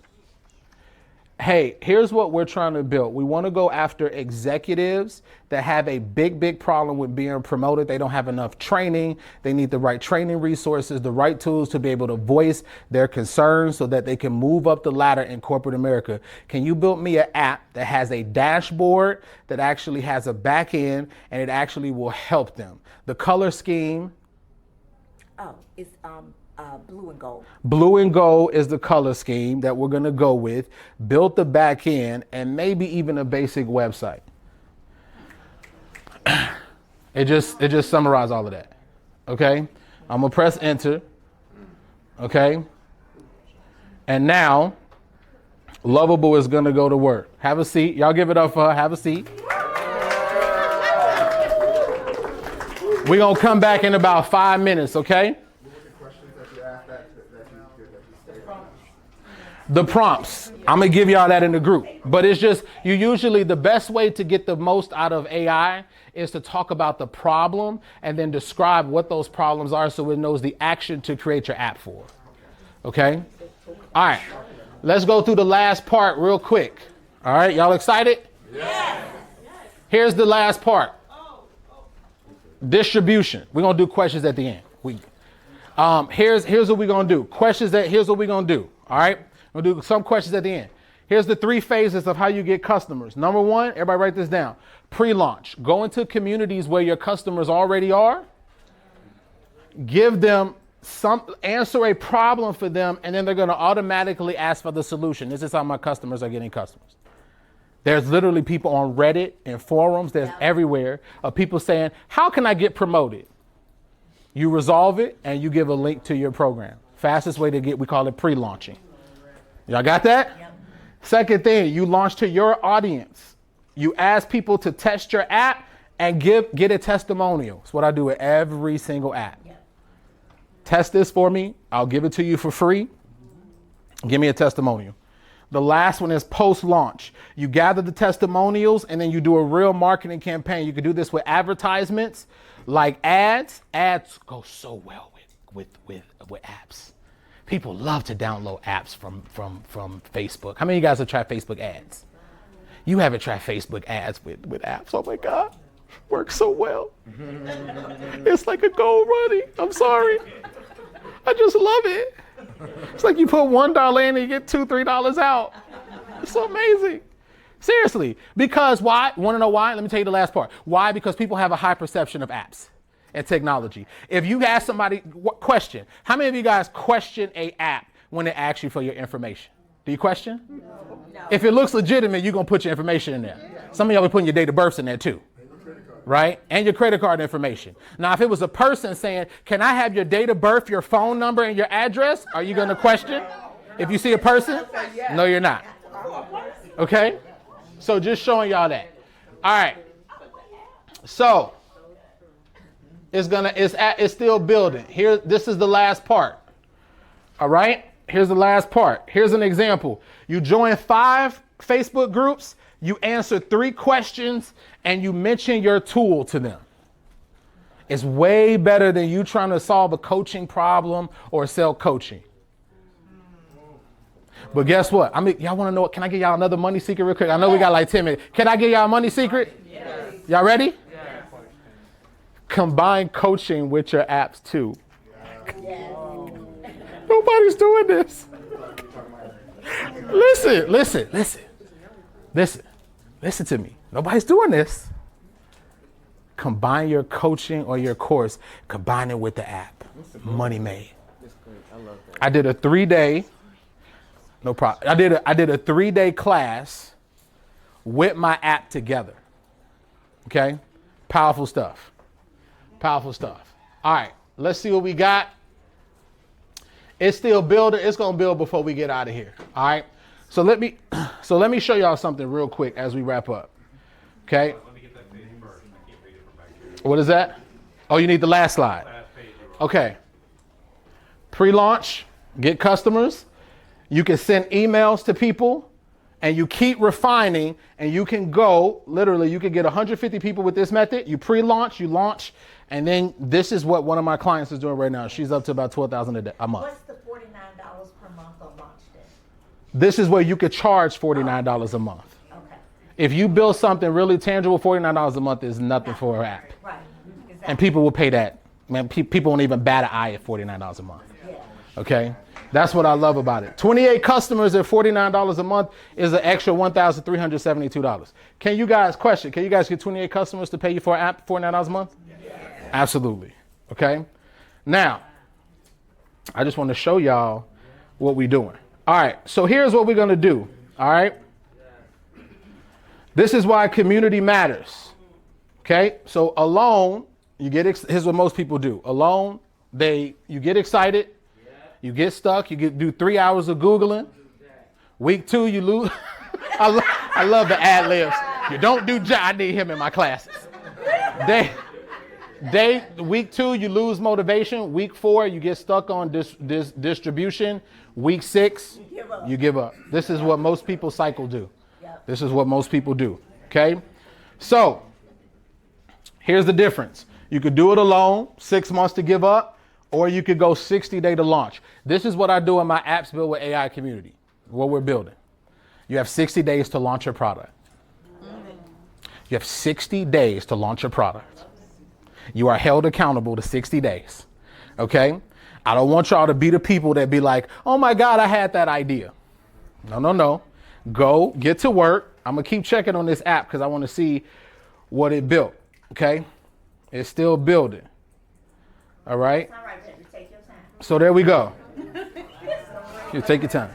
Hey, here's what we're trying to build. We want to go after executives that have a big problem with being promoted. They don't have enough training. They need the right training resources, the right tools to be able to voice their concerns so that they can move up the ladder in corporate America. Can you build me an app that has a dashboard, that actually has a back end, and it actually will help them? The color scheme, Oh, it's blue and gold. blue and gold is the color scheme that we're going to go with. Build the back end and maybe even a basic website. It just summarizes all of that. Okay? I'm going to press enter. Okay? And now Lovable is going to go to work. Have a seat. Y'all give it up for her. Have a seat. We're going to come back in about 5 minutes, okay? The prompts. I'm going to give y'all that in the group. But it's just, you usually, the best way to get the most out of AI is to talk about the problem and then describe what those problems are so it knows the action to create your app for. Okay? All right. Let's go through the last part real quick. All right. Y'all excited? Yes. Here's the last part. Distribution. We're going to do questions at the end. Here's what we're going to do. Here's what we're going to do. All right. We'll do some questions at the end. Here's the 3 phases of how you get customers. Number 1, everybody write this down. Pre-launch. Go into communities where your customers already are. Give them answer a problem for them, and then they're going to automatically ask for the solution. This is how my customers are getting customers. There's literally people on Reddit and forums, there's everywhere, of people saying, how can I get promoted? You resolve it and you give a link to your program. Fastest way to we call it pre-launching. Y'all got that? Yep. Second thing, you launch to your audience. You ask people to test your app and get a testimonial. That's what I do with every single app. Yep. Test this for me. I'll give it to you for free. Give me a testimonial. The last one is post-launch. You gather the testimonials and then you do a real marketing campaign. You can do this with advertisements like ads. Ads go so well with apps. People love to download apps from Facebook. How many of you guys have tried Facebook ads? You haven't tried Facebook ads with apps. Oh my God. Works so well. It's like a gold running. I'm sorry. I just love it. It's like you put $1 in and you get $2, $3 out. It's so amazing. Seriously. Because why? Want to know why? Let me tell you the last part. Why? Because people have a high perception of apps and technology. If you ask somebody, question, how many of you guys question a app when it asks you for your information? Do you question? No. If it looks legitimate, you're going to put your information in there. Some of y'all be putting your date of birth in there too. Right? And your credit card information. Now, if it was a person saying, can I have your date of birth, your phone number, and your address? Are you going to question? If you see a person? No, you're not. Okay? So just showing y'all that. All right. So it's still building. This is the last part. All right? Here's the last part. Here's an example. You join 5 Facebook groups. You answer 3 questions and you mention your tool to them. It's way better than you trying to solve a coaching problem or sell coaching. But guess what? Y'all want to know what? Can I give y'all another money secret real quick? I know we got like 10 minutes. Can I give y'all a money secret? Yes. Y'all ready? Yes. Combine coaching with your apps too. Yes. Nobody's doing this. Listen to me. Nobody's doing this. Combine your coaching or your course, combine it with the app. Money made. I did a 3-day, no problem. I did a 3-day class with my app together. Okay? Powerful stuff. All right. Let's see what we got. It's still building. It's gonna build before we get out of here. All right. So let me show y'all something real quick as we wrap up. Okay. Let me get that page first. I can't read it from back here. What is that? Oh, you need the last slide. Last page. Okay. Pre-launch, get customers. You can send emails to people, and you keep refining, and you can go, literally, you can get 150 people with this method. You pre-launch, you launch, and then this is what one of my clients is doing right now. She's up to about $12,000 a month. What's the $49 per month on launch day? This is where you could charge $49 a month. Okay, If you build something really tangible, $49 a month is nothing for an app. right. And people will pay that. Man, people won't even bat an eye at $49 a month. Yeah. Okay? That's what I love about it. 28 customers at $49 a month is an extra $1,372. Can you guys get 28 customers to pay you for an app $49 a month? Yeah. Absolutely. Okay? Now, I just want to show y'all what we're doing. All right. So here's what we're going to do. All right? This is why community matters. Okay? So alone, here's what most people do. Alone, you get excited. You get stuck. You do 3 hours of Googling. Week 2, you lose. I love the ad libs. You don't do I need him in my classes. Week 2, you lose motivation. Week 4, you get stuck on distribution. Week 6, you give up. This is what most people cycle do. This is what most people do. Okay? So, here's the difference. You could do it alone, 6 months to give up. Or you could go 60-day to launch. This is what I do in my Apps Built with AI community, what we're building. You have 60 days to launch your product. You have 60 days to launch your product. You are held accountable to 60 days, okay? I don't want y'all to be the people that be like, oh my God, I had that idea. No. Go, get to work. I'm gonna keep checking on this app because I wanna see what it built, okay? It's still building. All right. All right, baby, take your time. So there we go. You take your time.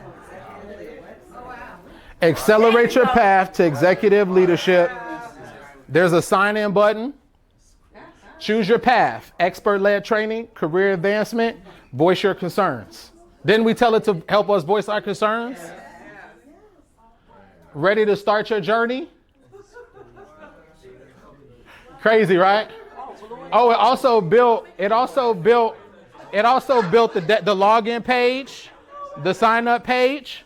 Accelerate your path to executive leadership. There's a sign-in button. Choose your path. Expert-led training, career advancement, voice your concerns. Didn't we tell it to help us voice our concerns? Ready to start your journey? Crazy, right? Oh, it also built the login page, the sign up page.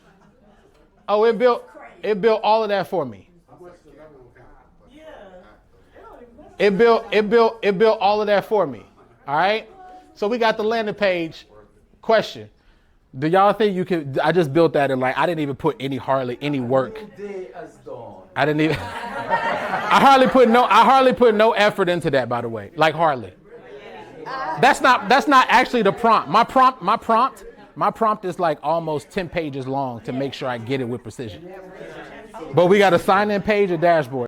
Oh, it built all of that for me. It built all of that for me. All right. So we got the landing page. Question: do y'all think you could? I just built that and I didn't even put any work. I didn't even. I hardly put no effort into that, by the way. Hardly. That's not actually the prompt. My prompt is almost 10 pages long to make sure I get it with precision. But we got a sign-in page, a dashboard.